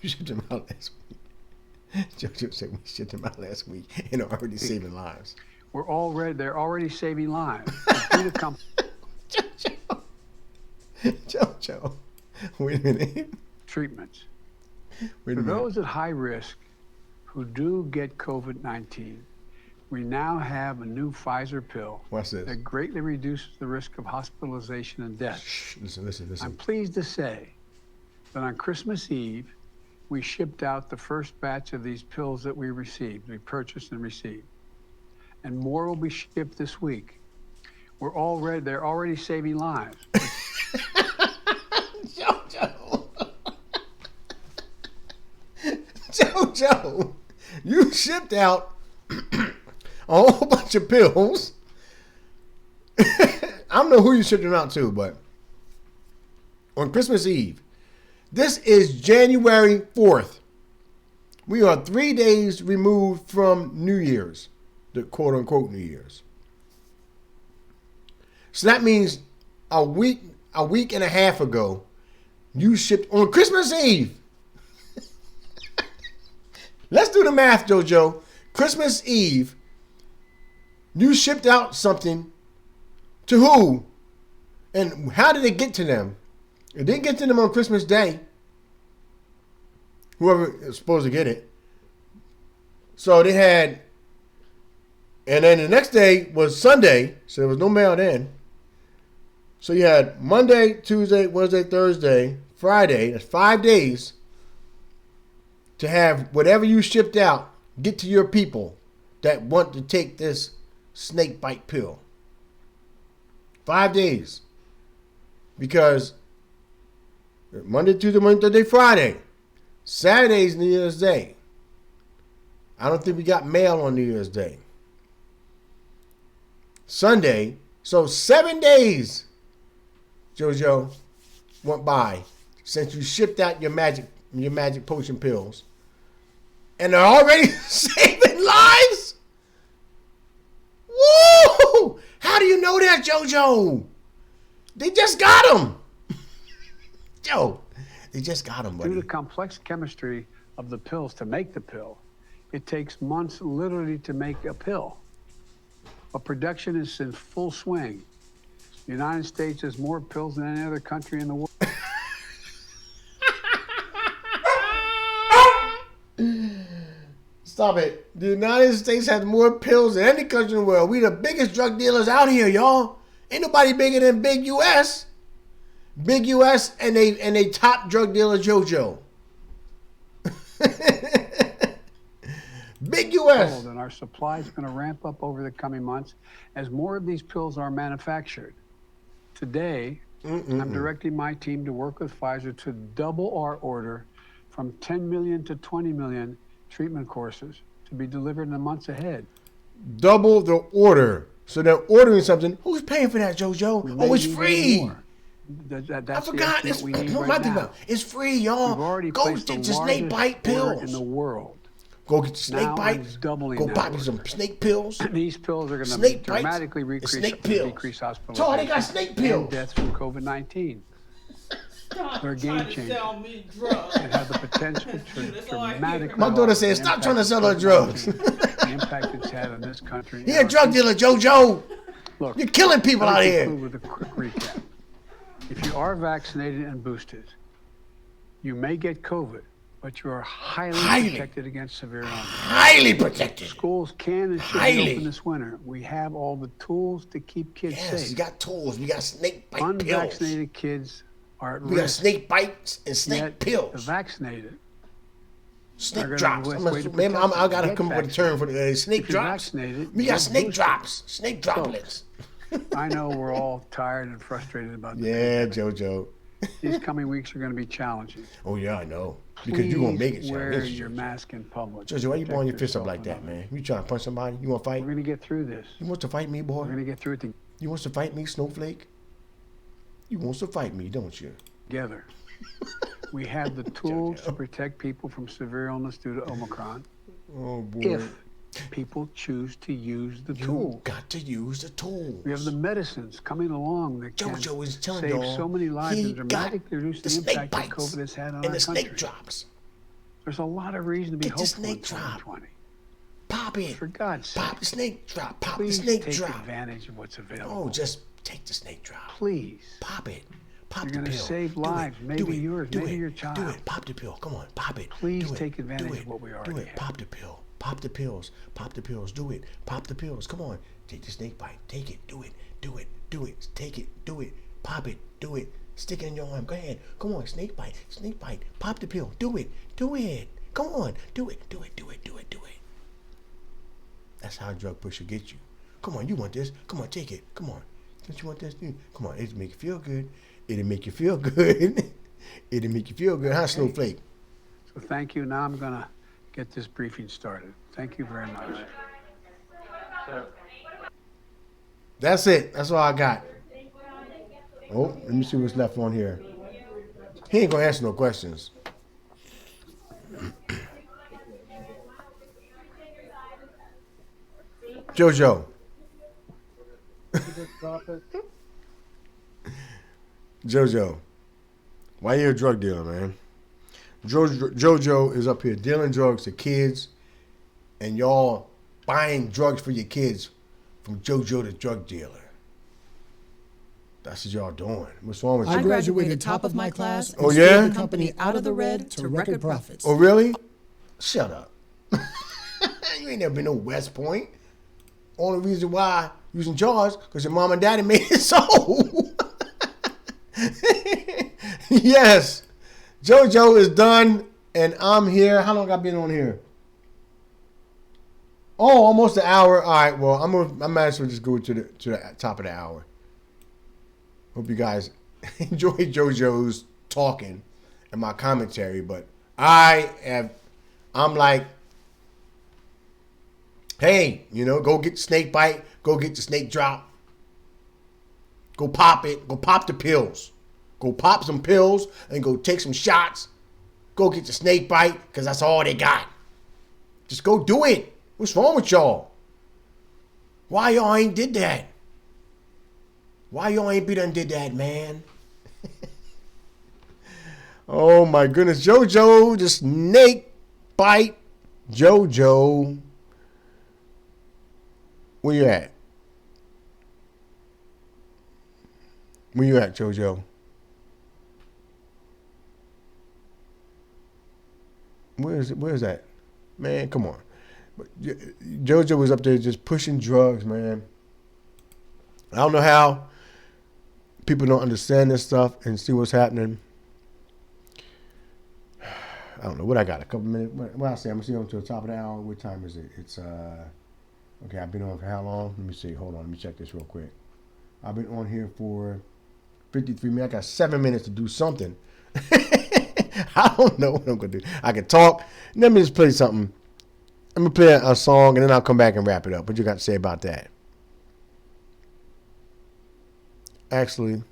you shipped them out last week. JoJo said we shipped them out last week and they're already saving lives. They're already saving lives. Due to JoJo, wait a minute. treatments. Wait a For minute. those at high risk who do get COVID-19, we now have a new Pfizer pill Watch this. that greatly reduces the risk of hospitalization and death. Shh, listen. I'm pleased to say that on Christmas Eve, we shipped out the first batch of these pills that we purchased and received. And more will be shipped this week. They're already saving lives. JoJo, you shipped out a whole bunch of pills. I don't know who you shipped them out to, but on Christmas Eve, this is January 4th. We are 3 days removed from New Year's, the quote unquote New Year's. So that means a week and a half ago, you shipped on Christmas Eve. Let's do the math, JoJo. Christmas Eve, you shipped out something to who? And how did it get to them? It didn't get to them on Christmas Day. Whoever is supposed to get it. So they had, and then the next day was Sunday, so there was no mail then. So you had Monday, Tuesday, Wednesday, Thursday, Friday. That's 5 days to have whatever you shipped out get to your people that want to take this snake bite pill. 5 days. Because Monday, Tuesday, Wednesday, Thursday, Friday. Saturday's New Year's Day. I don't think we got mail on New Year's Day. Sunday. So 7 days, JoJo, went by since you shipped out your magic potion pills. And they're already saving lives? Woo! How do you know that, JoJo? They just got them. Joe, they just got them, Due to buddy. the complex chemistry of the pills to make the pill, it takes months literally to make a pill. But production is in full swing. The United States has more pills than any other country in the world. Stop it. The United States has more pills than any country in the world. We the biggest drug dealers out here, y'all. Ain't nobody bigger than Big US. Big US and they top drug dealer JoJo. Big US. And our supply is going to ramp up over the coming months as more of these pills are manufactured. Today, I'm directing my team to work with Pfizer to double our order from 10 million to 20 million treatment courses to be delivered in the months ahead. Double the order. So they're ordering something. Who's paying for that, JoJo? We Oh, may it's need free. more. That's I the forgot. estimate It's, we need what am right I thinking now. about? It's free, y'all. We've already Go placed the get your snake bite largest order pills. in the world. Go get your snake Now bites. I'm doubling Go that pop you order. some snake pills. These pills are going to Snake bites dramatically and decrease snake pills. hospitalization Todd, they got snake pills. and deaths from COVID-19. Stop They're a game trying to changer. sell me drugs. It has the potential to That's all I hear. dramatically. My daughter alter said, the "Stop trying to impact sell her of drugs." COVID-19, the impact it's had on this country. He a drug dealer, JoJo. Look, You're killing people let out me here. conclude with a quick recap. If you are vaccinated and boosted, you may get COVID, but you are highly protected against severe illness. Highly protected. Schools can and should be Highly. open this winter. We have all the tools to keep kids Yes, safe. you got tools. We got snake bite pills. Unvaccinated kids are at We got risk. snake bites and snake Yet pills. The vaccinated Snake gonna drops. be a I'm way to maybe protect I them. gotta Get come up with a term for the snake if you're drops. vaccinated, We got get snake boosted. drops. Snake droplets. I know we're all tired and frustrated about the Yeah, pandemic. JoJo. These coming weeks are going to be challenging. Oh yeah, I know. Because you're gonna make it. Please wear Listen, your mask in public. Jojo, why you blowing your fist up Protect like that, yourself and man? You trying to punch somebody? You want to fight? We're going to get through this. You want to fight me, boy? We're going to get through it You want to fight me, Snowflake? You want to fight me, don't you? together. We have the tools to protect people from severe illness due to Omicron Oh boy. if people choose to use the You tool. got to use the tools. We have the medicines coming along that can Jojo is telling save y'all so many lives he and dramatically got reduce the the snake impact that bites COVID has had on and our the country. snake drops. There's a lot of reason to be Get the hopeful in snake drop. 2020. Pop it. For God's sake, Pop the snake drop. Pop please the snake take drop. advantage of what's available. Oh, just take the snake drop. Please. Pop it. Pop You're the gonna pill. save Do lives, it. maybe Do it. yours, Do maybe it. your Do child. it. Pop the pill. Come on. Pop it. Please Do it. take advantage Do it. of what we Do already it. have. Pop the pill. Pop the pills. Pop the pills. Do it. Pop the pills. Come on. Take the snake bite. Take it. Do it. Do it. Do it. Take it. Do it. Pop it. Do it. Stick it in your arm. Go ahead. Come on. Snake bite. Snake bite. Pop the pill. Do it. Do it. Come on. Do it. Do it. Do it. Do it. Do it. That's how a drug pusher gets you. Come on. You want this? Come on. Take it. Come on. Don't you want this? Come on. It'll make you feel good. It'll make you feel good. It'll make you feel good. Huh, Snowflake? So thank you. Now I'm going to get this briefing started. Thank you very much. That's it. That's all I got. Oh, let me see what's left on here. He ain't gonna answer no questions. Jojo. Jojo. Why you a drug dealer, man? Jojo is up here dealing drugs to kids, and y'all buying drugs for your kids from Jojo the drug dealer. That's what y'all doing. What's wrong with I you? graduated top of my class and Oh, steered yeah? the company out of the red to record profits. Oh, really? Shut up. You ain't never been no West Point. Only reason why you was in charge because your mom and daddy made it so. Yes. JoJo is done, and I'm here. How long I been on here? Oh, almost an hour. All right. Well, I might as well just go to the top of the hour. Hope you guys enjoy JoJo's talking and my commentary, but I'm like, hey, go get the snake bite, go get the snake drop, go pop it, go pop the pills, go pop some pills and go take some shots, go get the snake bite because that's all they got. Just go do it. What's wrong with y'all? Why y'all ain't did that? Why y'all ain't done did that, man? Oh my goodness, JoJo, the snake bite, JoJo. Where you at? Where you at, JoJo? Where's that? Man, come on. JoJo was up there just pushing drugs, man. I don't know how people don't understand this stuff and see what's happening. I don't know what I got. A couple minutes. What I say? I'm gonna see on to the top of the hour. What time is it? It's okay. I've been on for how long? Let me see. Hold on. Let me check this real quick. I've been on here for 53 minutes. I got 7 minutes to do something. I don't know what I'm gonna do. I can talk. Let me just play something. I'm gonna play a song and then I'll come back and wrap it up. What you got to say about that? Actually,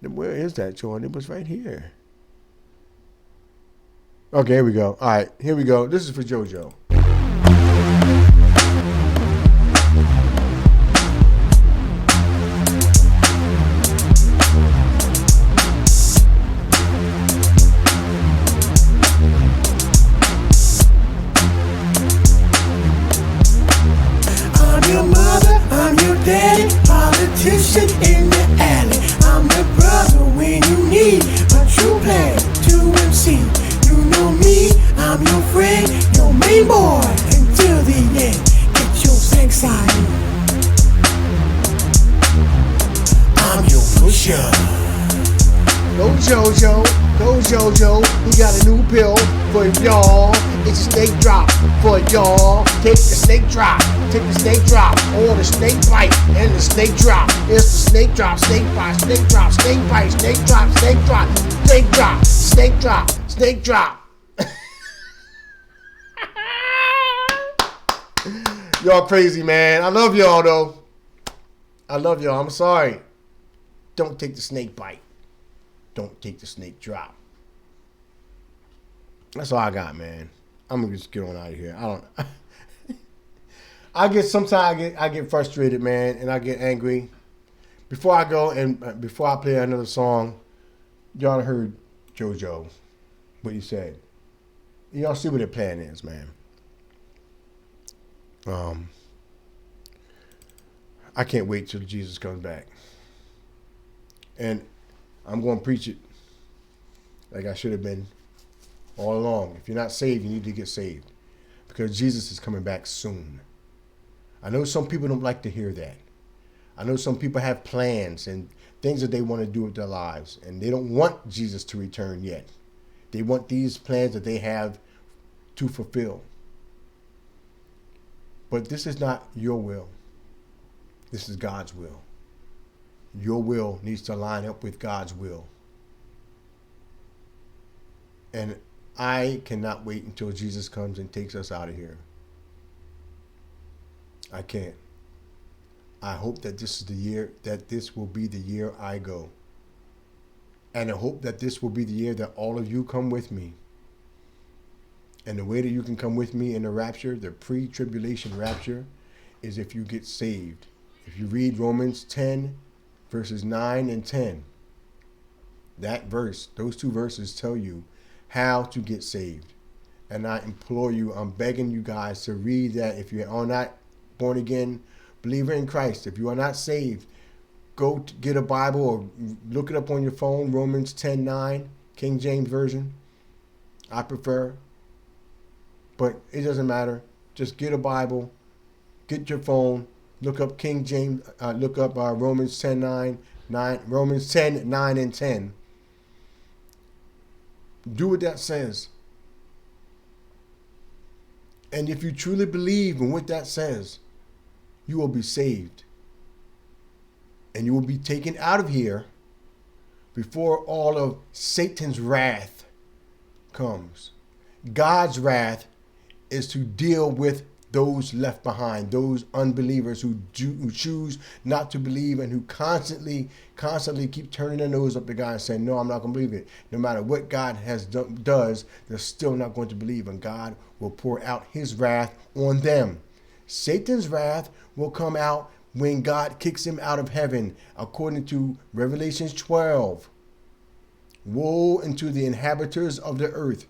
where is that, Jordan? It was right here. Okay, here we go. All right, here we go. This is for JoJo. I'm your mother, I'm your daddy, politician in the alley. I'm the brother when you need a true plan to MC. You know me, I'm your friend, your main boy until the end. Get your sex on. I'm your pusher. Go JoJo, we got a new pill for y'all. It's a snake drop for y'all. Take the snake drop. Take the snake drop. Or the snake bite and the snake drop. It's the snake drop. Snake bite. Snake drop. Snake bite. Snake drop. Snake drop. Snake drop. Snake drop. Snake drop. Y'all crazy, man. I love y'all, though. I love y'all. I'm sorry. Don't take the snake bite. Don't take the snake drop. That's all I got, man. I'm gonna just get on out of here. I get frustrated, man, and I get angry. Before I go and before I play another song, y'all heard JoJo, what he said. Y'all see what their plan is, man. I can't wait till Jesus comes back. And I'm going to preach it like I should have been all along. If you're not saved, you need to get saved because Jesus is coming back soon. I know some people don't like to hear that. I know some people have plans and things that they want to do with their lives, and they don't want Jesus to return yet. They want these plans that they have to fulfill. But this is not your will. This is God's will. Your will needs to line up with God's will. And I cannot wait until Jesus comes and takes us out of here. I can't. I hope that this is the year, that this will be the year I go. And I hope that this will be the year that all of you come with me. And the way that you can come with me in the rapture, the pre-tribulation rapture, is if you get saved. If you read Romans 10, verses 9 and 10, that verse, those two verses tell you how to get saved. And I implore you, I'm begging you guys to read that. If you are not born again believer in Christ, if you are not saved, go get a Bible or look it up on your phone, Romans 10:9, King James Version. I prefer. But it doesn't matter. Just get a Bible, get your phone, look up King James, look up Romans 10:9, Romans 10:9 and 10. Do what that says. And if you truly believe in what that says, you will be saved. And you will be taken out of here before all of Satan's wrath comes. God's wrath is to deal with those left behind, those unbelievers who choose not to believe and who constantly keep turning their nose up to God and saying, no, I'm not going to believe it. No matter what God does, they're still not going to believe, and God will pour out his wrath on them. Satan's wrath will come out when God kicks him out of heaven, according to Revelation 12. Woe unto the inhabitants of the earth.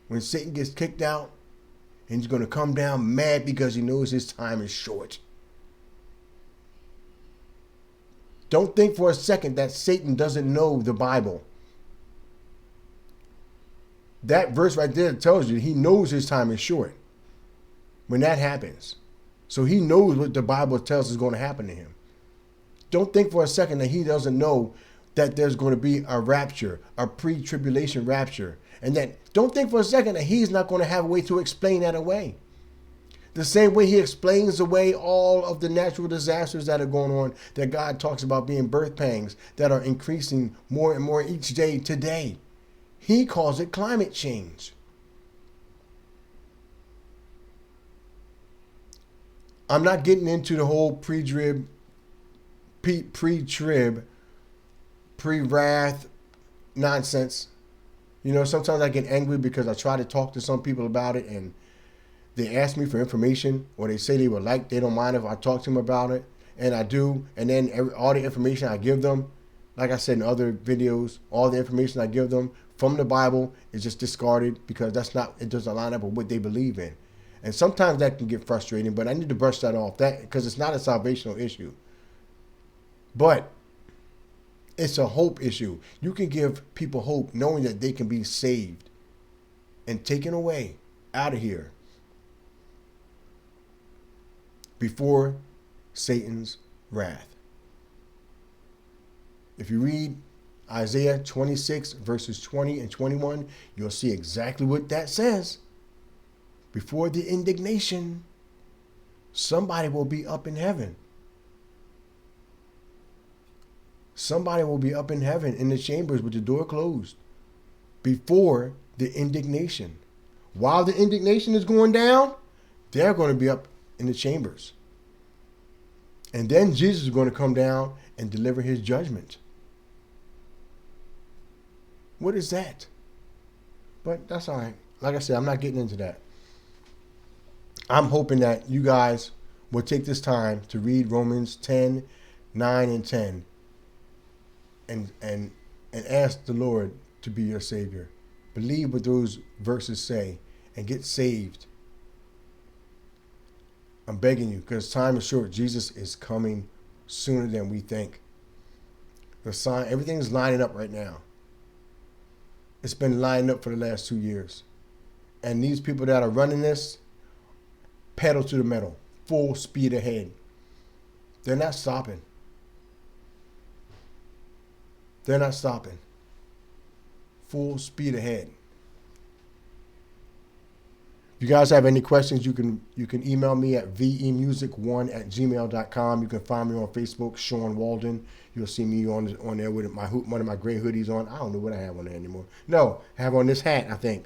When Satan gets kicked out, and he's going to come down mad because he knows his time is short. Don't think for a second that Satan doesn't know the Bible. That verse right there tells you he knows his time is short when that happens. So he knows what the Bible tells is going to happen to him. Don't think for a second that he doesn't know that there's going to be a rapture, a pre-tribulation rapture. And that don't think for a second that he's not going to have a way to explain that away. The same way he explains away all of the natural disasters that are going on, that God talks about being birth pangs that are increasing more and more each day today. He calls it climate change. I'm not getting into the whole pre-trib, pre-wrath nonsense. You know, sometimes I get angry because I try to talk to some people about it and they ask me for information, or they say they don't mind if I talk to them about it, and I do. And then all the information I give them, like I said in other videos, all the information I give them from the Bible is just discarded because it doesn't line up with what they believe in. And sometimes that can get frustrating, but I need to brush that off, because it's not a salvational issue. But it's a hope issue. You can give people hope knowing that they can be saved and taken away out of here before Satan's wrath. If you read Isaiah 26 verses 20 and 21, you'll see exactly what that says. Before the indignation, somebody will be up in heaven. Somebody will be up in heaven in the chambers with the door closed before the indignation. While the indignation is going down, they're going to be up in the chambers. And then Jesus is going to come down and deliver his judgment. What is that? But that's all right. Like I said, I'm not getting into that. I'm hoping that you guys will take this time to read Romans 10, 9, and 10 and ask the Lord to be your Savior. Believe what those verses say and get saved. I'm begging you, because time is short. Jesus is coming sooner than we think. The sign, everything's lining up right now. It's been lining up for the last 2 years. And these people that are running this, pedal to the metal, full speed ahead. They're not stopping. They're not stopping. Full speed ahead. If you guys have any questions, you can email me at vemusic1@gmail.com. You can find me on Facebook, Sean Walden. You'll see me on there with one of my gray hoodies on. I don't know what I have on there anymore. No, I have on this hat, I think,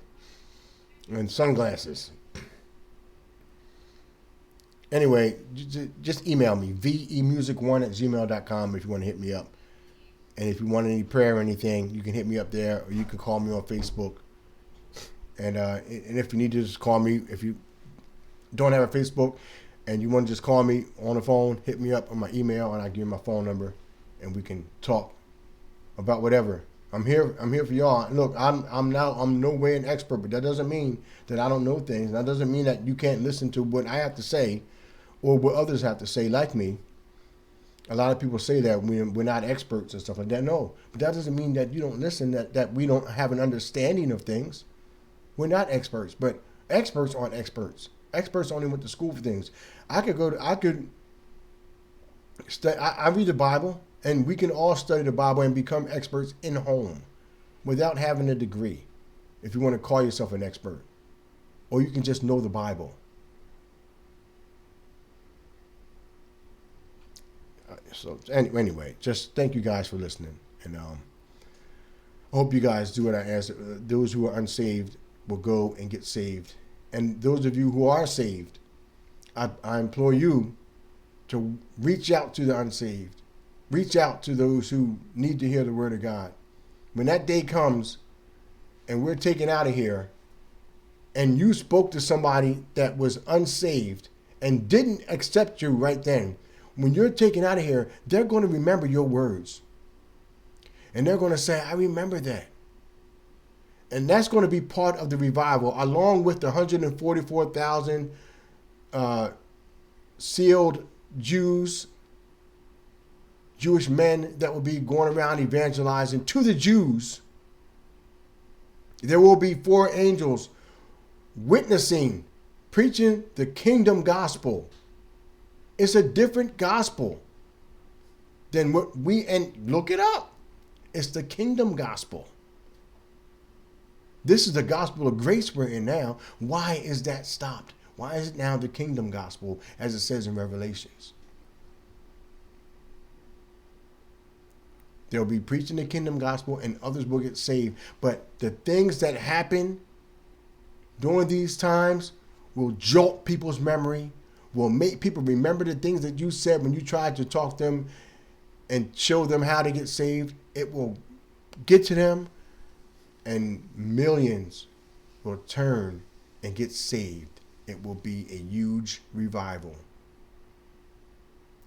and sunglasses. Anyway, just email me, vemusic1@gmail.com if you want to hit me up. And if you want any prayer or anything, you can hit me up there, or you can call me on Facebook. And if you need to just call me, if you don't have a Facebook and you want to just call me on the phone, hit me up on my email, and I'll give you my phone number, and we can talk about whatever. I'm here for y'all. Look, I'm no way an expert, but that doesn't mean that I don't know things. That doesn't mean that you can't listen to what I have to say or what others have to say like me. A lot of people say that we're not experts and stuff like that. No, but that doesn't mean that you don't listen, that we don't have an understanding of things. We're not experts, but experts aren't experts. Experts only went to school for things. I read the Bible, and we can all study the Bible and become experts in home without having a degree, if you want to call yourself an expert. Or you can just know the Bible. So anyway, just thank you guys for listening. And I hope you guys do what I asked. Those who are unsaved will go and get saved. And those of you who are saved, I implore you to reach out to the unsaved. Reach out to those who need to hear the word of God. When that day comes and we're taken out of here, and you spoke to somebody that was unsaved and didn't accept you right then, when you're taken out of here, they're going to remember your words. And they're going to say, I remember that. And that's going to be part of the revival, along with the 144,000 sealed Jewish men that will be going around evangelizing to the Jews. There will be 4 angels witnessing, preaching the kingdom gospel. It's a different gospel than what and look it up. It's the kingdom gospel. This is the gospel of grace we're in now. Why is that stopped? Why is it now the kingdom gospel, as it says in Revelations? They'll be preaching the kingdom gospel and others will get saved. But the things that happen during these times will jolt people's memory, will make people remember the things that you said when you tried to talk to them and show them how to get saved. It will get to them, and millions will turn and get saved. It will be a huge revival.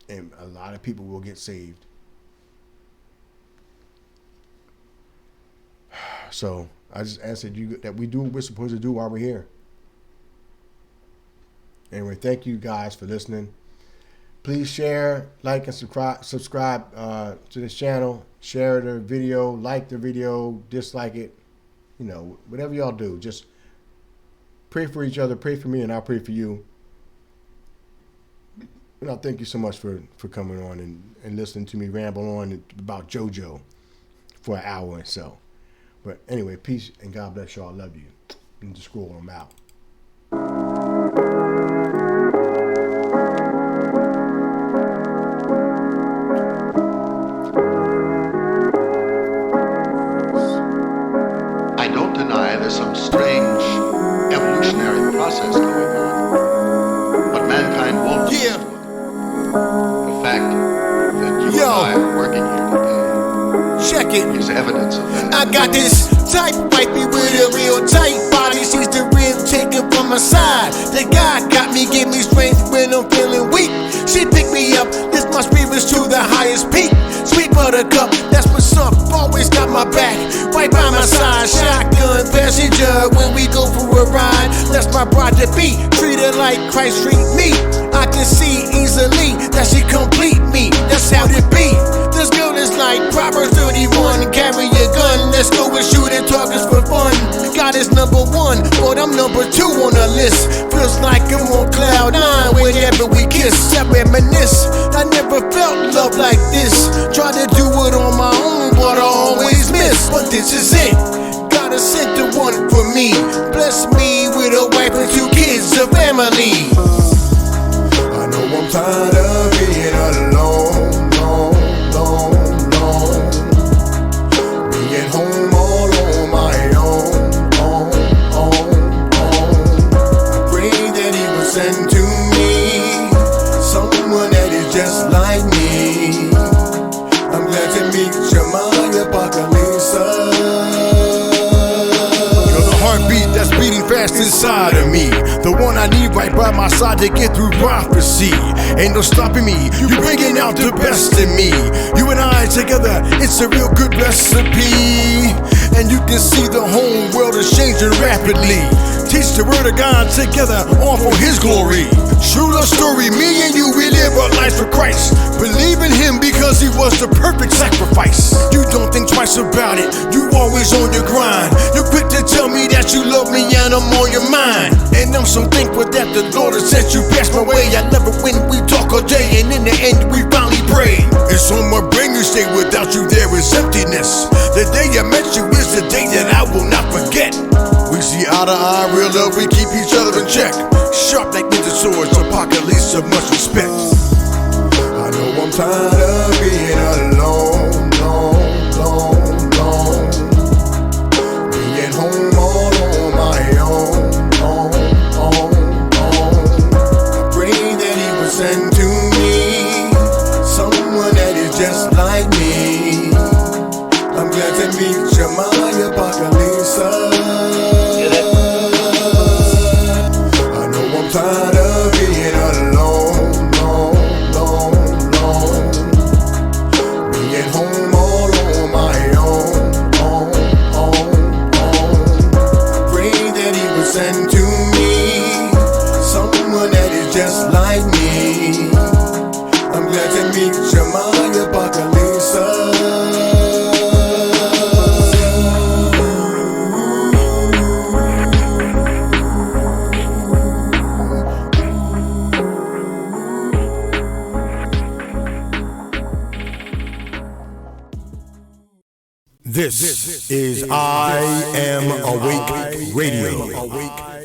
And a lot of people will get saved. So I just ask that we do what we're supposed to do while we're here. Anyway, thank you guys for listening. Please share, like, and subscribe to this channel. Share the video, like the video, dislike it. You know, whatever y'all do, just pray for each other, pray for me, and I'll pray for you. And I'll thank you so much for coming on and listening to me ramble on about JoJo for an hour and so. But anyway, peace and God bless y'all. I love you. And just scroll them out. I don't deny there's some strange evolutionary process going on, but mankind won't. Yeah. The fact that you Yo. and I are working here today Check it. is evidence of that. I got this type wifey with a real tight body. She's the real chicken from my side. The guy got me, give me strength when I'm feeling weak. She picked me up, lift my spirits to the highest peak. Sweet buttercup, that's what's up. Always got my back, right by my side. Shotgun passenger when we go for a ride. That's my bride to be, treat her like Christ treat me. I can see easily that she complete me. That's how it be. This girl is like Proverbs 31. Carry your gun, let's go and shoot at targets for fun. God is number one, but I'm number two on the list. Feels like I'm on cloud nine whenever we kiss. I reminisce, I never felt love like this. Try to do it on my own, but I always miss. But this is it, God has sent the one for me. Bless me with a wife and 2 kids, a family. I know I'm tired of being alone, alone. Being home all on my own, I pray that he will send to me someone that is just like me. I'm glad to meet you, my Apocalypse. You're the heartbeat that's beating fast inside of me. The one I need right by my side to get through prophecy. Ain't no stopping me, you bringing out the best in me. You and I together, it's a real good recipe. And you can see the whole world is changing rapidly. Teach the word of God together, all for his glory. True love story, me and you, we live our life for Christ. Believe in him because he was the perfect sacrifice. You don't think twice about it, you always on your grind. You're quick to tell me that you love me and I'm on your mind. And I'm so thankful that the Lord has sent you past my way. I love it when we talk all day and in the end we finally pray. It's on my brain you say without you there is emptiness. The day I met you is the day that I will not forget. We see eye to eye, real love, we keep each other in check. Sharp like ninja swords, Apocalypse of much respect. I know I'm tired of being alone, alone. Being home all on my own, I pray that he will send to me someone that is just like me. I'm glad to meet you, my Apocalypse. Tired of being alone, being home all on my own, I pray that he will send to me someone that is just like me. I'm glad to meet you, my Apocalypse. This is I Am Awake Radio.